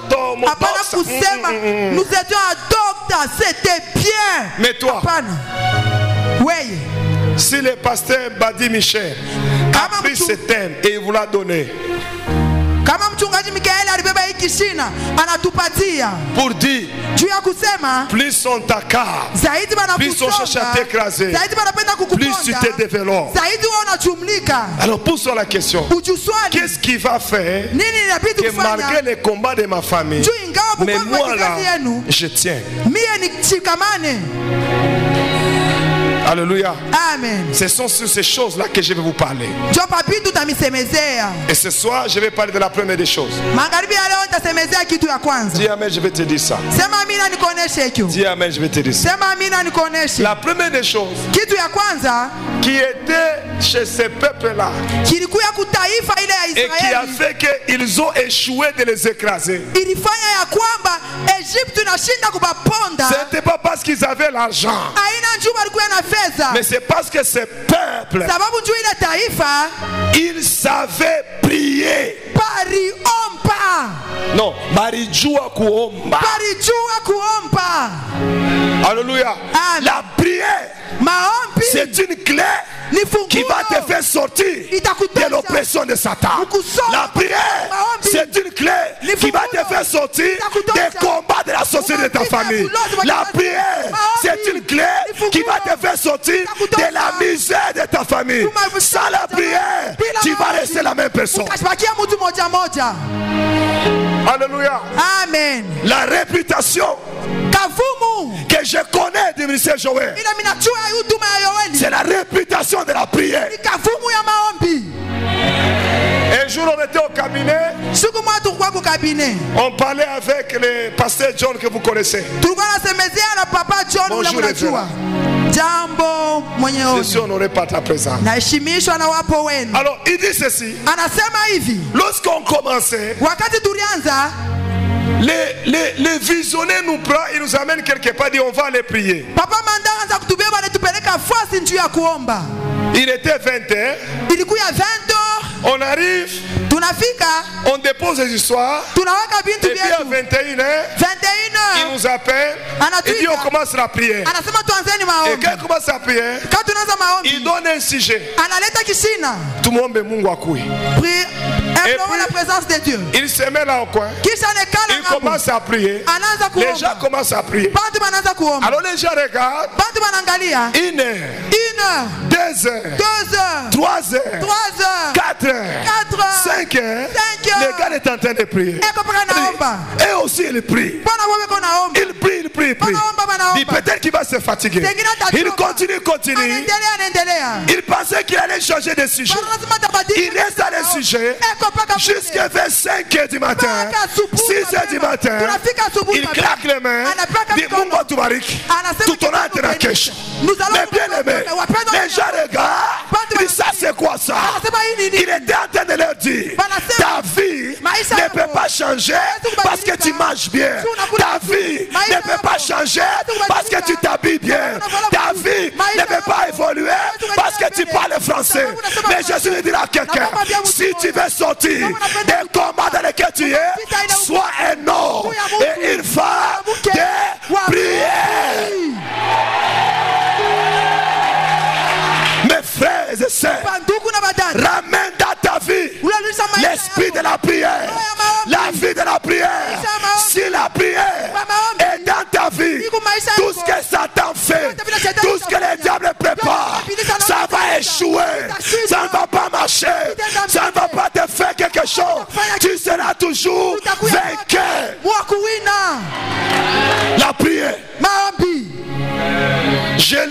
nous étions à docteur, c'était bien. Mais toi, oui. Si le pasteur Badi Michel a pris ce thème et il vous l'a donné pour dire plus on t'accable, plus on cherche à t'écraser, plus tu te développes. Alors pose-toi la question, qu'est-ce qui va faire que malgré les combats de ma famille, mais moi là, je tiens? Alléluia. Amen. Ce sont sur ces choses-là que je vais vous parler. Et ce soir, je vais parler de la première des choses. Dis amen, je vais te dire ça. Dis amen, je vais te dire ça. La première des choses qui était chez ces peuples-là et qui a fait qu'ils ont échoué de les écraser, ce n'était pas parce qu'ils avaient l'argent, mais c'est parce que ces peuples, ils savaient prier. Non, barijua kuomba. Alléluia. La prière, c'est une clé qui va te faire sortir de l'oppression de Satan. La prière, c'est une clé qui va te faire sortir des combats de la société de ta famille. La prière, c'est une clé qui va te faire sortir de la misère de ta famille. Sans la prière, tu vas rester la même personne. Alléluia. Amen. La réputation que je connais du ministère Joël, c'est la réputation de la prière. Un jour on était au cabinet, on parlait avec le pasteur John que vous connaissez. Bonjour révérend. Je suis honoré par ta présence. Alors il dit ceci, lorsqu'on commençait, les visionnaires nous prend, ils nous amènent quelque part, dit on va aller prier. Il était 20h. On arrive, on dépose les histoires, et puis à 21h, il nous appelle, il dit on commence la prière. Et quand il commence la prière, il donne un sujet. Tout le monde est Mungu akui. Et puis, il se met là au coin, il commence à prier, les gens commencent à prier. Alors les gens regardent, 1 heure, 2 heures, 3 heures, 4 heures, 5 heures, les gars est en train de prier. Et aussi il prie. Il prie. Il peut-être qu'il va se fatiguer. Il continue. Il pensait qu'il allait changer de sujet. Il reste dans le sujet jusqu'à vers 5 heures du matin, 6 heures du matin. Il claque les mains, dit Mungu atubariki, tout ton âme na kesho. Mais bien aimé, les gens regardent, mais ça c'est quoi ça? Il était en train de leur dire, ta vie ne peut pas changer parce que tu manges bien. Ta vie ne peut pas changer parce que tu t'habilles bien. Ta vie ne peut pas évoluer parce que tu parles français. Mais Jésus lui dira à quelqu'un, si tu veux sortir des combats dans lesquels tu es, sois un homme et une femme de prière. Mes frères et sœurs, ramène dans ta vie l'esprit de la prière, la vie de la prière. Si la prière est dans ta vie, tout ce que Satan fait, tout ce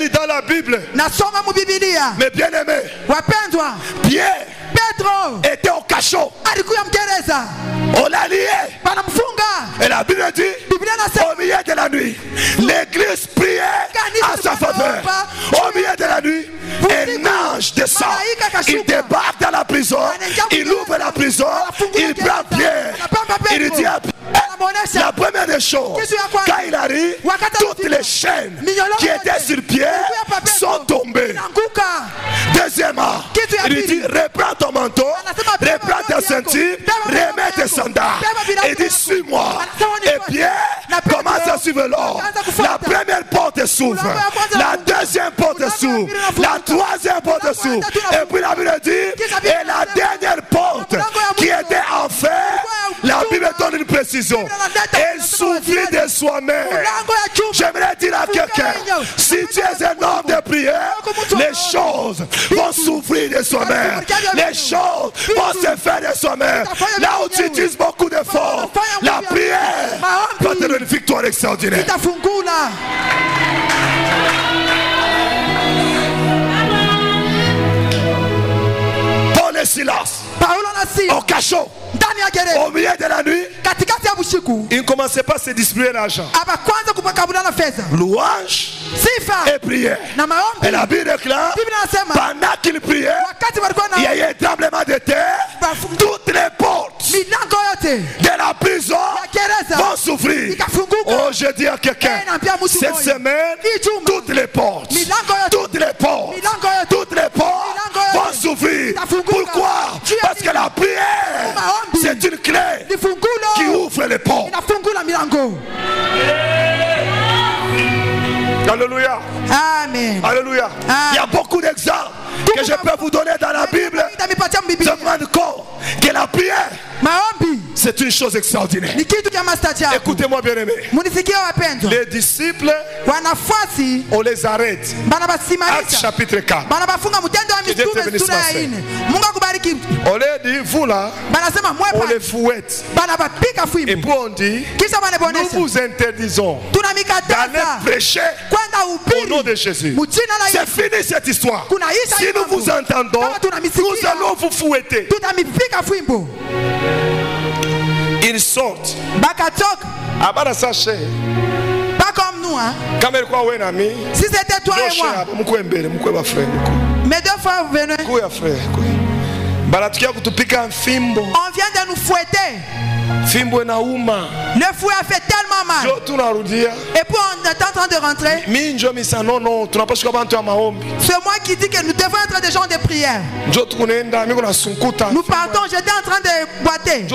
lis dans la Bible. nasoma mu Biblia. Mais bien aimé, Wapendwa, Pierre Petro était au cachot. alikuwa mgereza, On l'a lié. wanamfunga. Et la Bible dit, Biblia inasema au milieu de la nuit, l'église priait à sa faveur. Au milieu de la nuit, un ange descend. Il débarque dans la prison. Il ouvre la prison. Il prend Pierre. Il dit à Pierre, la première des choses, quand il arrive, toutes les chaînes qui étaient sur Pierre sont tombées. Deuxièmement, il lui dit, reprends ton manteau, reprends ta ceinture, remets tes sandales. Et dit, suis-moi. Et Pierre commence à suivre l'ordre. La première porte s'ouvre. La deuxième porte s'ouvre. La troisième porte s'ouvre. Et puis la Bible dit, et la dernière porte qui était en fer, la Bible donne une précision. Elle souffrit de soi-même. J'aimerais dire à quelqu'un, si tu es un homme de prière, les choses vont souffrir de soi-même. Les choses vont se faire de soi-même. Là où tu utilises beaucoup d'efforts, la prière va te donner une victoire extraordinaire. Paul et Silas, au cachot, au milieu de la nuit, ils ne commençaient pas à se distribuer l'argent. Louange et prière. Et la Bible déclare, pendant qu'ils priaient, il y a eu un tremblement de terre. Toutes les portes de la prison vont s'ouvrir. Oh, je dis à quelqu'un, cette semaine, toutes les portes vont s'ouvrir. Pourquoi? Parce que la prière, c'est une clé qui ouvre les portes. Alléluia. Amen. Alléluia. Il y a beaucoup d'exemples que je peux vous donner dans la Bible. Je me rends compte que la prière, c'est une chose extraordinaire. Écoutez-moi bien aimé. Les disciples, on les arrête. Acte chapitre 4. On leur dit, vous là, on les fouette. Et puis on dit, nous vous interdisons d'aller prêcher au nom de Jésus. C'est fini cette histoire. Si nous vous entendons, nous allons vous fouetter. Ils sortent. Abana sache. Pas comme nous, hein. Si c'était toi et moi, mes deux frères venaient. On vient de nous fouetter. Le fouet a fait tellement mal. Et puis on est en train de rentrer. C'est moi qui dis que nous devons être des gens de prière. Nous partons, j'étais en train de boiter.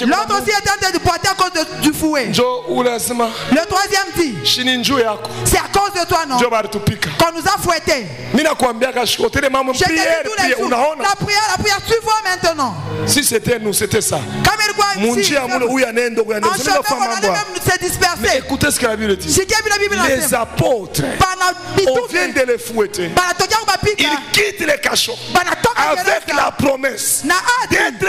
L'autre aussi était en train de boiter à cause du fouet. Le troisième dit, c'est à cause de toi, non, qu'on nous a fouettés. Je te dis tous les jours, la prière, tu vois maintenant. Si c'était nous, c'était ça. Mais écoutez ce que la Bible dit. Les apôtres, on vient de les fouetter. Ils quittent les cachots avec la promesse d'être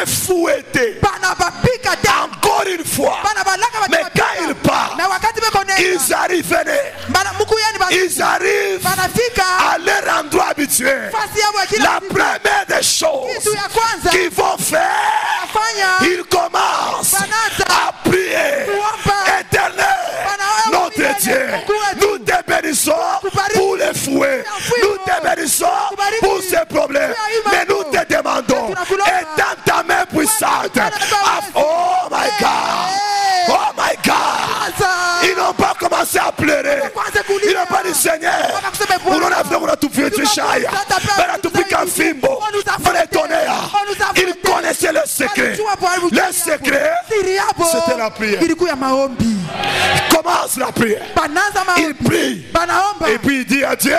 refouettés encore une fois. Mais quand ils partent, ils arrivent à leur endroit habituel. La première des choses qu'ils vont faire, ils commencent à prier. Éternel, notre Dieu, nous te bénissons pour les fouets. Nous te bénissons pour ces problèmes. Mais nous te demandons, étends ta main puissante. Oh my God! Oh my God! Ils n'ont pas commencé à pleurer. Ils n'ont pas dit, Seigneur, on a fait, on a tout fait, tu chaya. On a tout fait qu'un fimbo. On est donné. Ils connaissaient le secret. Le secret, c'était la prière. Il commence la prière. Il prie. Et puis il dit à Dieu,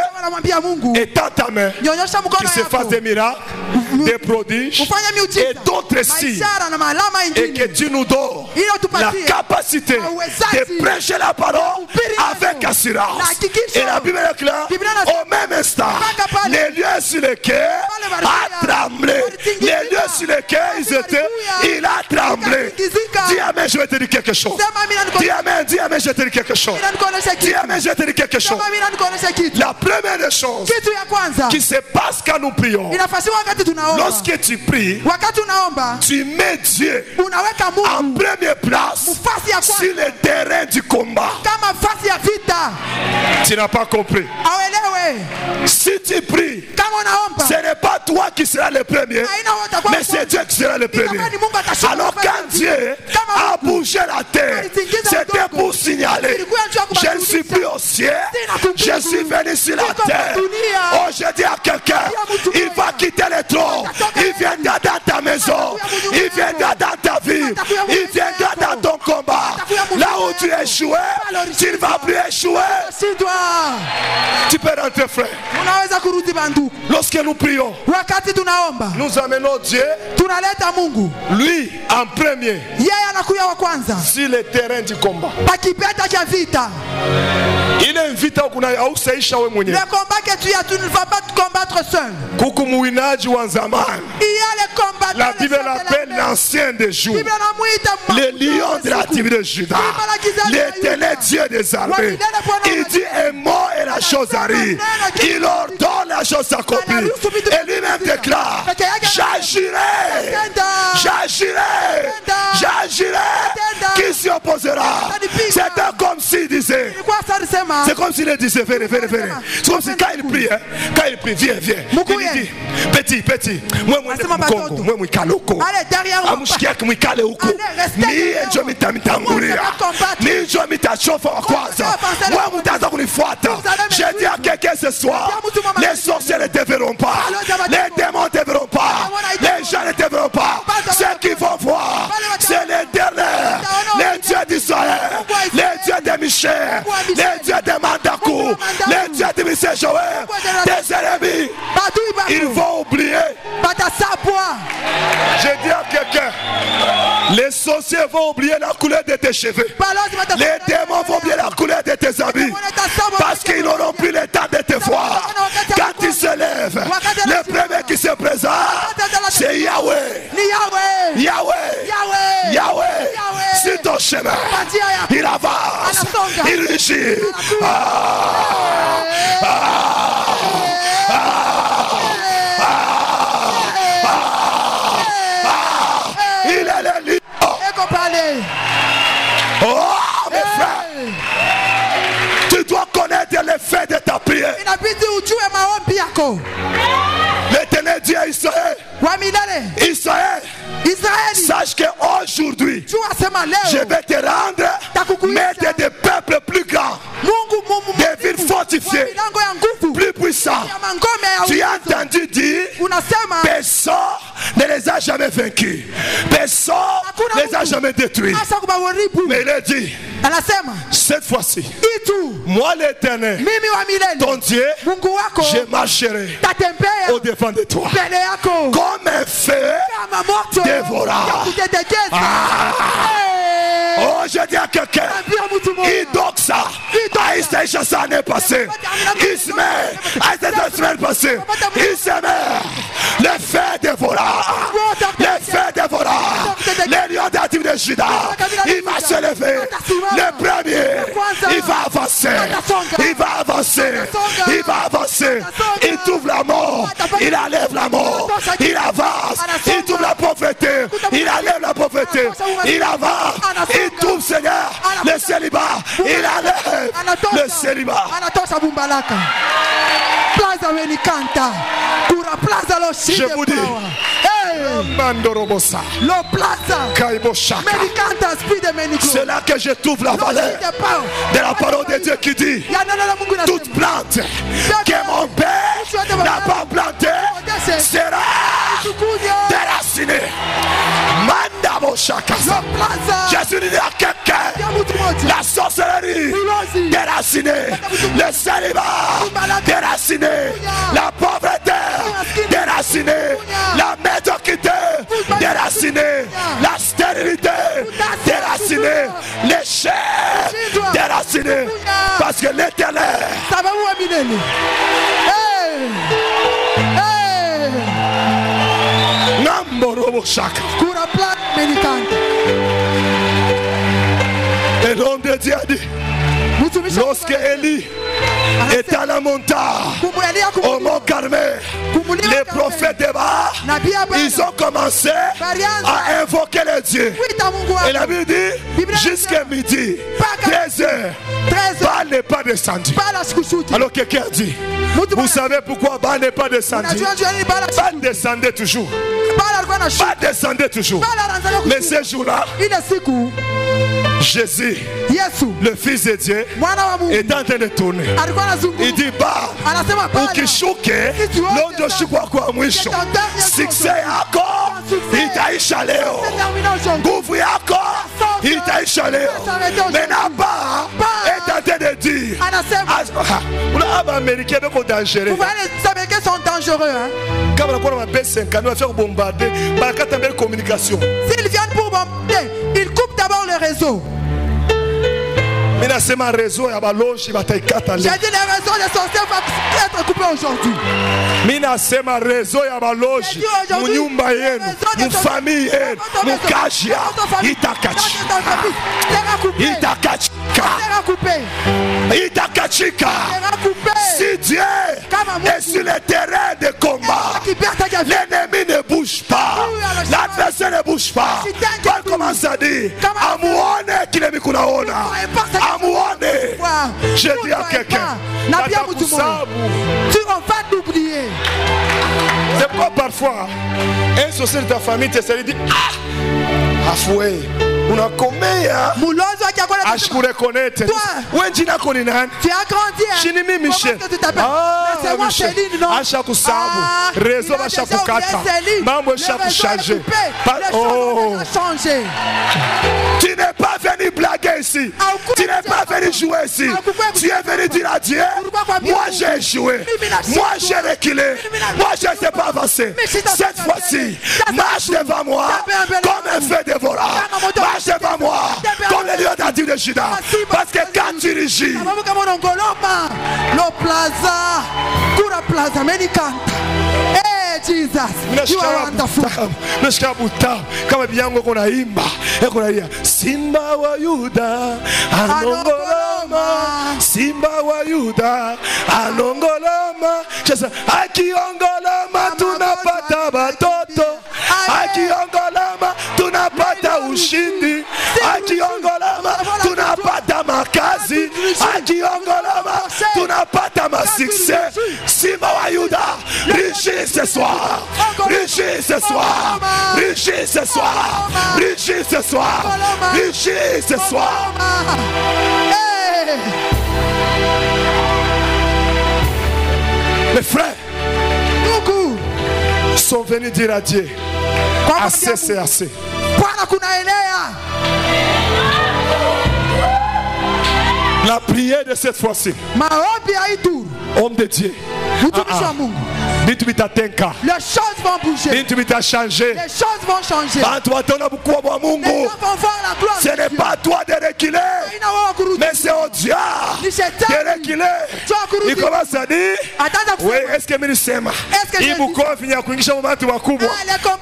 étends ta main, qu'il se fasse des miracles, des prodiges et d'autres signes. Et que tu nous donnes la capacité de prêcher la parole avec assurance. Et la Bible est claire, au même instant, les lieux sur lesquels a tremblé, les lieux sur lesquels ils jeté, il a tremblé. Dis amen, je vais te dire quelque chose. Dis amen, je vais te dire quelque chose. Dis amen, je vais te dire quelque chose. La première des choses qui se passe quand nous prions, lorsque tu pries, tu mets Dieu en première place sur le terrain du combat. Tu n'as pas compris. Si tu pries, ce n'est pas toi qui seras le premier, mais c'est Dieu qui sera le premier. Alors quand Dieu a bougé la terre, c'était pour signaler: je ne suis plus au ciel, je suis venu sur la terre. Oh, je dis à quelqu'un, il va quitter le trône, il viendra dans ta maison, il viendra dans ta vie, il viendra dans ton combat. Là où tu échouais, tu ne vas plus échouer. Tu peux rentrer, frère. Lorsque nous prions, nous amenons Dieu, lui en premier, sur le terrain du combat. Il est invité au le combat que tu as, tu ne vas pas te combattre seul. La Bible l'appelle l'ancien des jours, le lion de la tribu de Juda, l'éternel Dieu des armées. Il dit un mot et la chose arrive. Il ordonne la chose s'accomplir. Et lui-même déclare: j'agirai, j'agirai, j'agirai. Qui s'y opposera? C'était comme s'il disait, c'est comme s'il disait: venez. C'est comme si quand il prie, viens. Il dit: petit, moi, Kaloko. Amushkiak Mikale Uko. Ni enjo mitamouria. Ni enjo mitachofa wa kwanza. Moi, mutaza kunifuata. J'ai dit à quelqu'un ce soir: les sorciers ne te verront pas. Les démons ne te verront pas. Les gens ne te verront pas. Ceux qui vont voir, c'est l'éternel, les dieux d'Israël, les dieux de Michel, les dieux de Mandakou, les dieux de Michel Joël. Tes ennemis, ils vont oublier. J'ai dit à quelqu'un: les sorciers vont oublier la couleur de tes cheveux. Les démons vont oublier la couleur de tes habits. Parce qu'ils n'auront plus le temps de te voir. Quand ils se lèvent, le premier qui se présente, c'est Yahweh. Yahweh. Sur ton chemin, il avance, il rugit. Il est le lion. Oh, mes frères, tu dois connaître l'effet de ta prière. L'éternel dit à Israël: Israël, sache qu'aujourd'hui, je vais te rendre maître des peuples plus grands, des villes fortifiées, plus puissants. Tu as entendu dire: personne ne les a jamais vaincus, personne ne les a jamais détruits. Mais il a dit: cette fois-ci, moi l'Éternel, ton Dieu, je marcherai au-devant de toi comme un feu dévorant. Oh, je dis à quelqu'un, il doit ça. Aïssa Chassa n'est passé. Il se met, Aïssa la semaine passée, il se met. Le feu dévorant, le feu dévorant, les lions d'actifs de Juda, il va se lever. Le premier, il va avancer, il va avancer, il va avancer. Il trouve la mort, il enlève la mort, il avance, il trouve la pauvreté, il enlève la pauvreté, il avance, il trouve Seigneur le célibat, il enlève le célibat. Je vous dis, c'est là que je trouve la valeur de la parole de Dieu qui dit: toute plante que mon Père n'a pas plantée sera déracinée. Jésus dit à quelqu'un: la sorcellerie déracinée, le célibat déraciné, la pauvreté déracinée, la médiocrité déracinée, la stérilité déracinée, l'échec déraciné. Parce que l'Éternel, boshaka. Kura plan menikanta. Et l'homme de Dieu a dit, lorsque Élie était à la montagne, au mont Carmel, les prophètes de Baal, ils ont commencé à invoquer les dieux. Et la Bible dit, jusqu'à midi, 13 heures, Baal n'est pas descendu. Alors quelqu'un dit, vous savez pourquoi Baal n'est pas descendu? Baal descendait toujours. Baal descendait toujours. Mais ce jour-là, Jésus, le Fils de Dieu, est en train de tourner. Il dit, Baal, ukishuke, londo shukwa kwa mwisho. Succès yako, itaisha leo. Nguvu yako, itaisha leo. Maintenant, Baal est en train de dire, les Américains sont dangereux. Quand on a B5, on va faire bombarder. Communication. S'ils viennent pour bombarder, ils coupent d'abord le réseau. J'ai dit les réseaux des sorciers vont être coupés aujourd'hui. Minasema réseau ya baloji munyumba yenu mufamili yenu mukashia itakachika si Dieu est sur le terrain de combat, l'ennemi ne bouge pas, l'adversaire ne bouge pas. Quand il commence à dire amuone kile mikunaona amuone, je dis à quelqu'un tu vas t'oublier. C'est pourquoi parfois un social de ta famille te dit afoué unakomea ashikurekonete wenjina koni nani tu as grandi shini mimi Michel asha kusabu rezo basha kukata mambo asha kuchanger. Tu n'es pas venu blaguer ici, tu n'es pas venu jouer ici, tu es venu dire à Dieu, moi j'ai joué, moi j'ai reculé, moi je ne sais pas avancer. Cette fois-ci, marche devant moi comme un feu dévorant, marche devant moi comme le lion d'Adi de Juda, parce que quand tu rugis, Jesus, you are wonderful. Kama biyango kuna imba, Simba wa Yuda anongoloma, Simba wa Yuda anongoloma. Akiongoloma tunapata batoto, akiongoloma tunapata ushindi, akiongoloma tunapata makazi, akiongoloma tunapata masuccès. Simba wa Yuda, rugis ce soir, rugis ce soir, rugis ce soir, rugis ce soir, rugis ce soir. Les frères sont venus dire à Dieu, assez c'est assez. La prière de cette fois-ci, homme de Dieu, les choses vont bouger. Les choses vont changer. Les gens vont voir la gloire. Ce n'est pas toi de reculer, mais c'est au Dieu de reculer. Il commence à dire, oui, est-ce que Minisema il vous confie à kuingisha watu wakubwa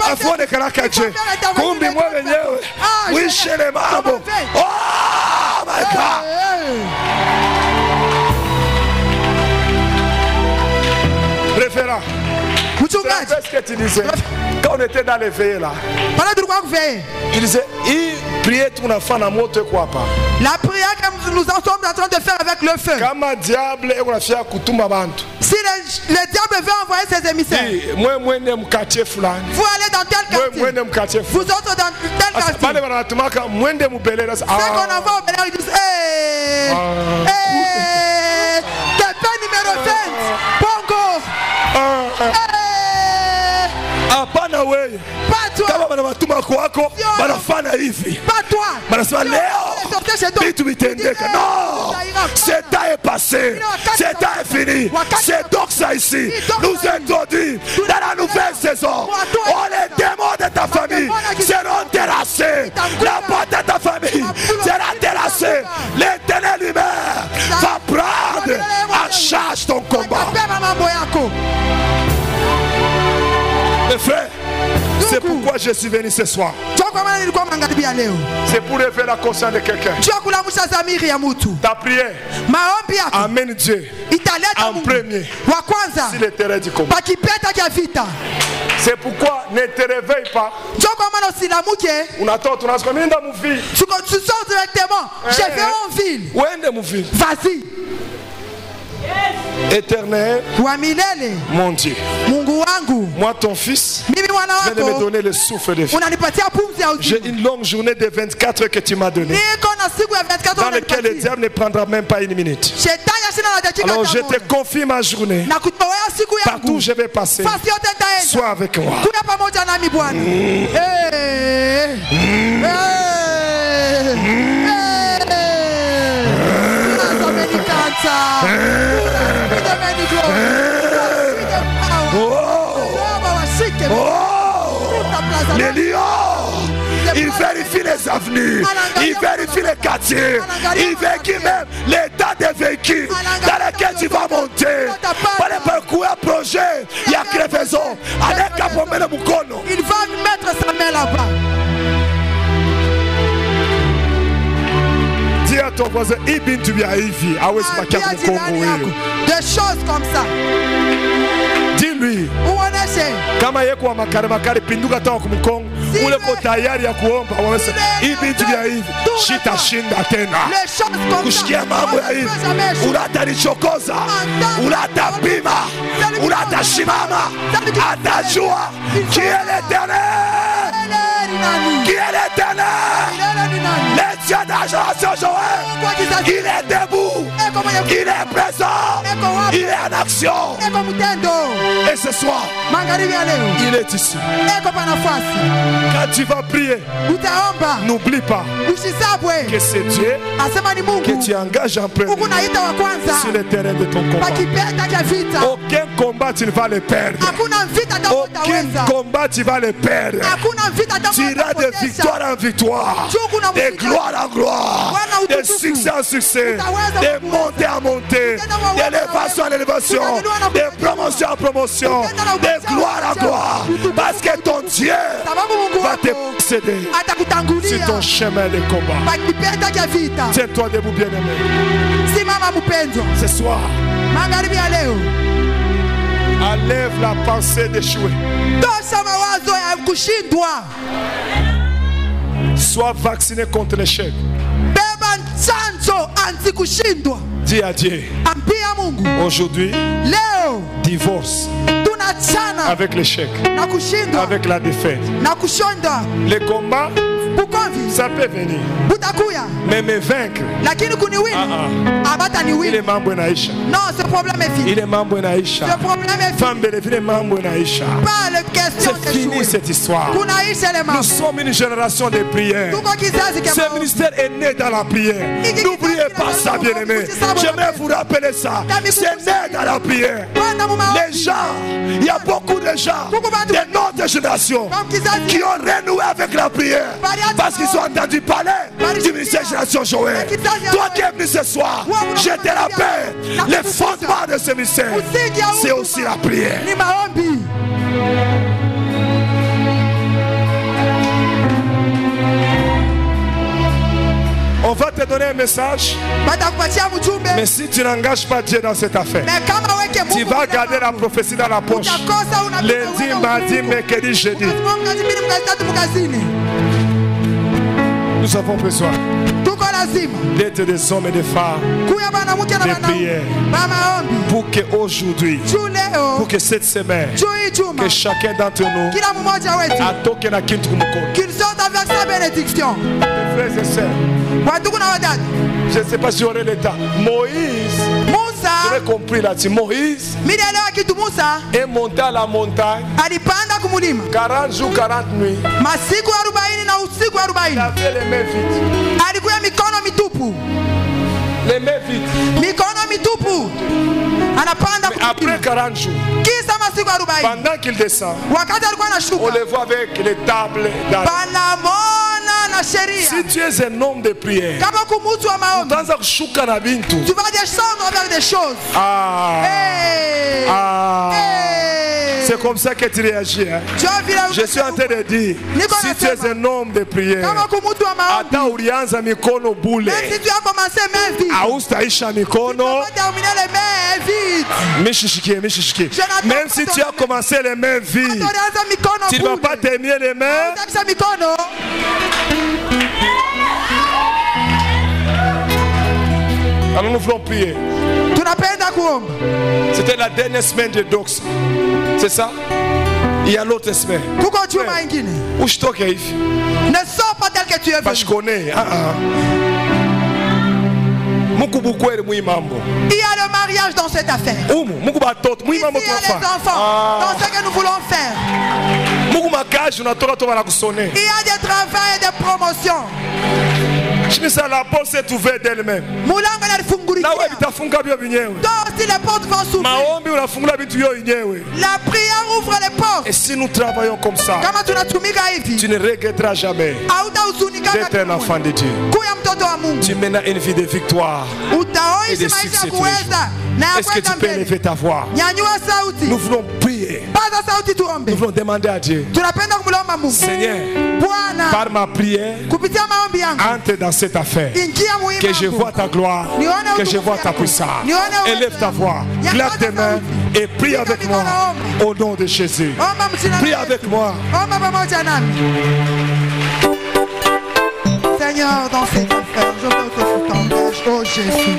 afone karaka je kumbi mwa wenyewe wishele mambo. Oh my God. Référent, qu'est-ce que tu disais quand on était dans les veillées là? Tu disais, il priait tout la fin à moto quoi pas. La prière que nous sommes en train de faire avec le feu. Si le diable veut envoyer ses émissaires, vous allez dans tel quartier, vous autres dans tel quartier. Ceux qu'on envoie au Bénin, ils disent TP numéro 20, Pongo. Hapana wewe. Kama wanamatuma kwako wanafanya hivi. Wanasema leo vitu vitendeka. Non. C'est temps est passé. C'est temps est fini. C'est donc ça ici. Nous introduisons dans la nouvelle saison. Oh, les démons de ta famille seront terrassés. La porte de ta famille sera terrassée. L'éternel lui-même va prendre en charge ton combat. Mes frères, C'est pourquoi je suis venu ce soir. C'est pour élever la conscience de quelqu'un. Ta prière amène Dieu en premier sur le terrain du combat. C'est pourquoi ne te réveille pas. On attend ton ascomine dans mon fils. Tu sors directement. Je vais en ville. Où est mon fils? Vas-y. Éternel, mon Dieu, moi ton fils, viens de me donner le souffle de vie. J'ai une longue journée de 24 heures que tu m'as donnée, dans laquelle le diable ne prendra même pas une minute. Alors je te confie ma journée. Partout où je vais passer, sois avec moi. Les lions, ils vérifient les avenues, ils vérifient les quartiers, ils vérifient même l'état des véhicules dans lesquels tu vas monter. Pas les parcours à projet, il y a crevaison. Il va mettre sa main là-bas. Dis à ton voisin, des choses comme ça. Dis-lui, kama yeko makari pinduka toka kumkongo ule ko tayari ya kuomba waweza hivi vitu vya hivi shitashinda tena kushikia mambo ya hivi unatanichokoza unatapima unatashimama atajua kiele tena le Dieu d'agention Joël il est debout il est présent il est en action et ce soir il est ici. Quand tu vas prier, n'oublie pas que c'est Dieu que tu engages en premier sur le terrain de ton combat. Aucun combat tu ne vas le perdre. Aucun combat tu vas le perdre. Tu iras de victoire en victoire, de gloire en gloire, de succès en succès, de montée en montée, d'élévation en élévation, de promotion en promotion, de gloire en gloire, parce que ton Dieu va te posséder sur ton chemin de combat. Tiens-toi debout, bien-aimé. Ce soir, enlève la pensée d'échouer. Sois vacciné contre l'échec. Dis à Dieu, aujourd'hui, divorce avec l'échec, avec la défaite. Les combats, ça peut venir, mais me vaincre, il est membre d'Aïcha. Non, ce problème est fini. Il est membre d'Aïcha. Ce problème est Femme de il est membre d'Aïcha. C'est fini cette histoire. Nous sommes une génération de prières. Ce ministère est né dans la prière. N'oubliez pas ça, bien-aimé. J'aimerais vous rappeler ça. C'est né dans la prière. Les gens, il y a beaucoup de gens de notre génération qui ont renoué avec la prière parce qu'ils ont entendu parler du ministère Génération Joël. Toi qui es venu ce soir, je te rappelle, le fondement de ce ministère, c'est aussi la prière. On va te donner un message, mais si tu n'engages pas Dieu dans cette affaire, tu vas garder la prophétie dans la poche. Lundi, mardi, mercredi, jeudi. Nous avons besoin d'être des hommes et des femmes de prière pour qu'aujourd'hui, pour que cette semaine, que chacun d'entre nous qu'il sorte avec sa bénédiction. Frères et sœurs, je ne sais pas si j'aurai le temps. Moïse, j'avais compris là-dessus. Moïse est monté à la montagne 40 jours, 40 nuits. Il avait les mains vides. Les mains vides. Mais après 40 jours, pendant qu'il descend, on le voit avec les tables d'argent. Si tu es un homme de prière, tu vas descendre avec des choses. C'est C'est comme ça que tu réagis. Hein? Je suis en train de dire, si tu es un homme de prière, ata ulianza mikono bule, même si tu as commencé main vide, austaisha mikono, tu vas terminer les mains vides. Mishishikie. Même si tu as commencé les mains vides, tu ne vas pas terminer les mains. Alors nous voulons prier. C'était la dernière semaine de Doxa. C'est ça? Il y a l'autre semaine. Où je toque ici? Ne sors pas tel que tu es venu. Parce que je connais. Il y a le mariage dans cette affaire. Ici, il y a les enfants dans ce que nous voulons faire. Il y a des travaux et des promotions. La porte s'est ouverte d'elle-même. Là aussi les portes vont s'ouvrir. La prière ouvre les portes. Et si nous travaillons comme ça, tu ne regretteras jamais d'être un enfant de Dieu. Tu mènes une vie de victoire et de succès tous les jours. Est-ce que tu peux élever ta voix? Nous voulons prier. Nous voulons demander à Dieu, Seigneur, par ma prière, entre dans cette affaire. Que je vois ta gloire, que je vois ta puissance. Élève ta voix, claque tes mains et prie avec moi au nom de Jésus. Prie avec moi. Seigneur, dans cette affaire, je veux que tu t'engages, oh Jésus.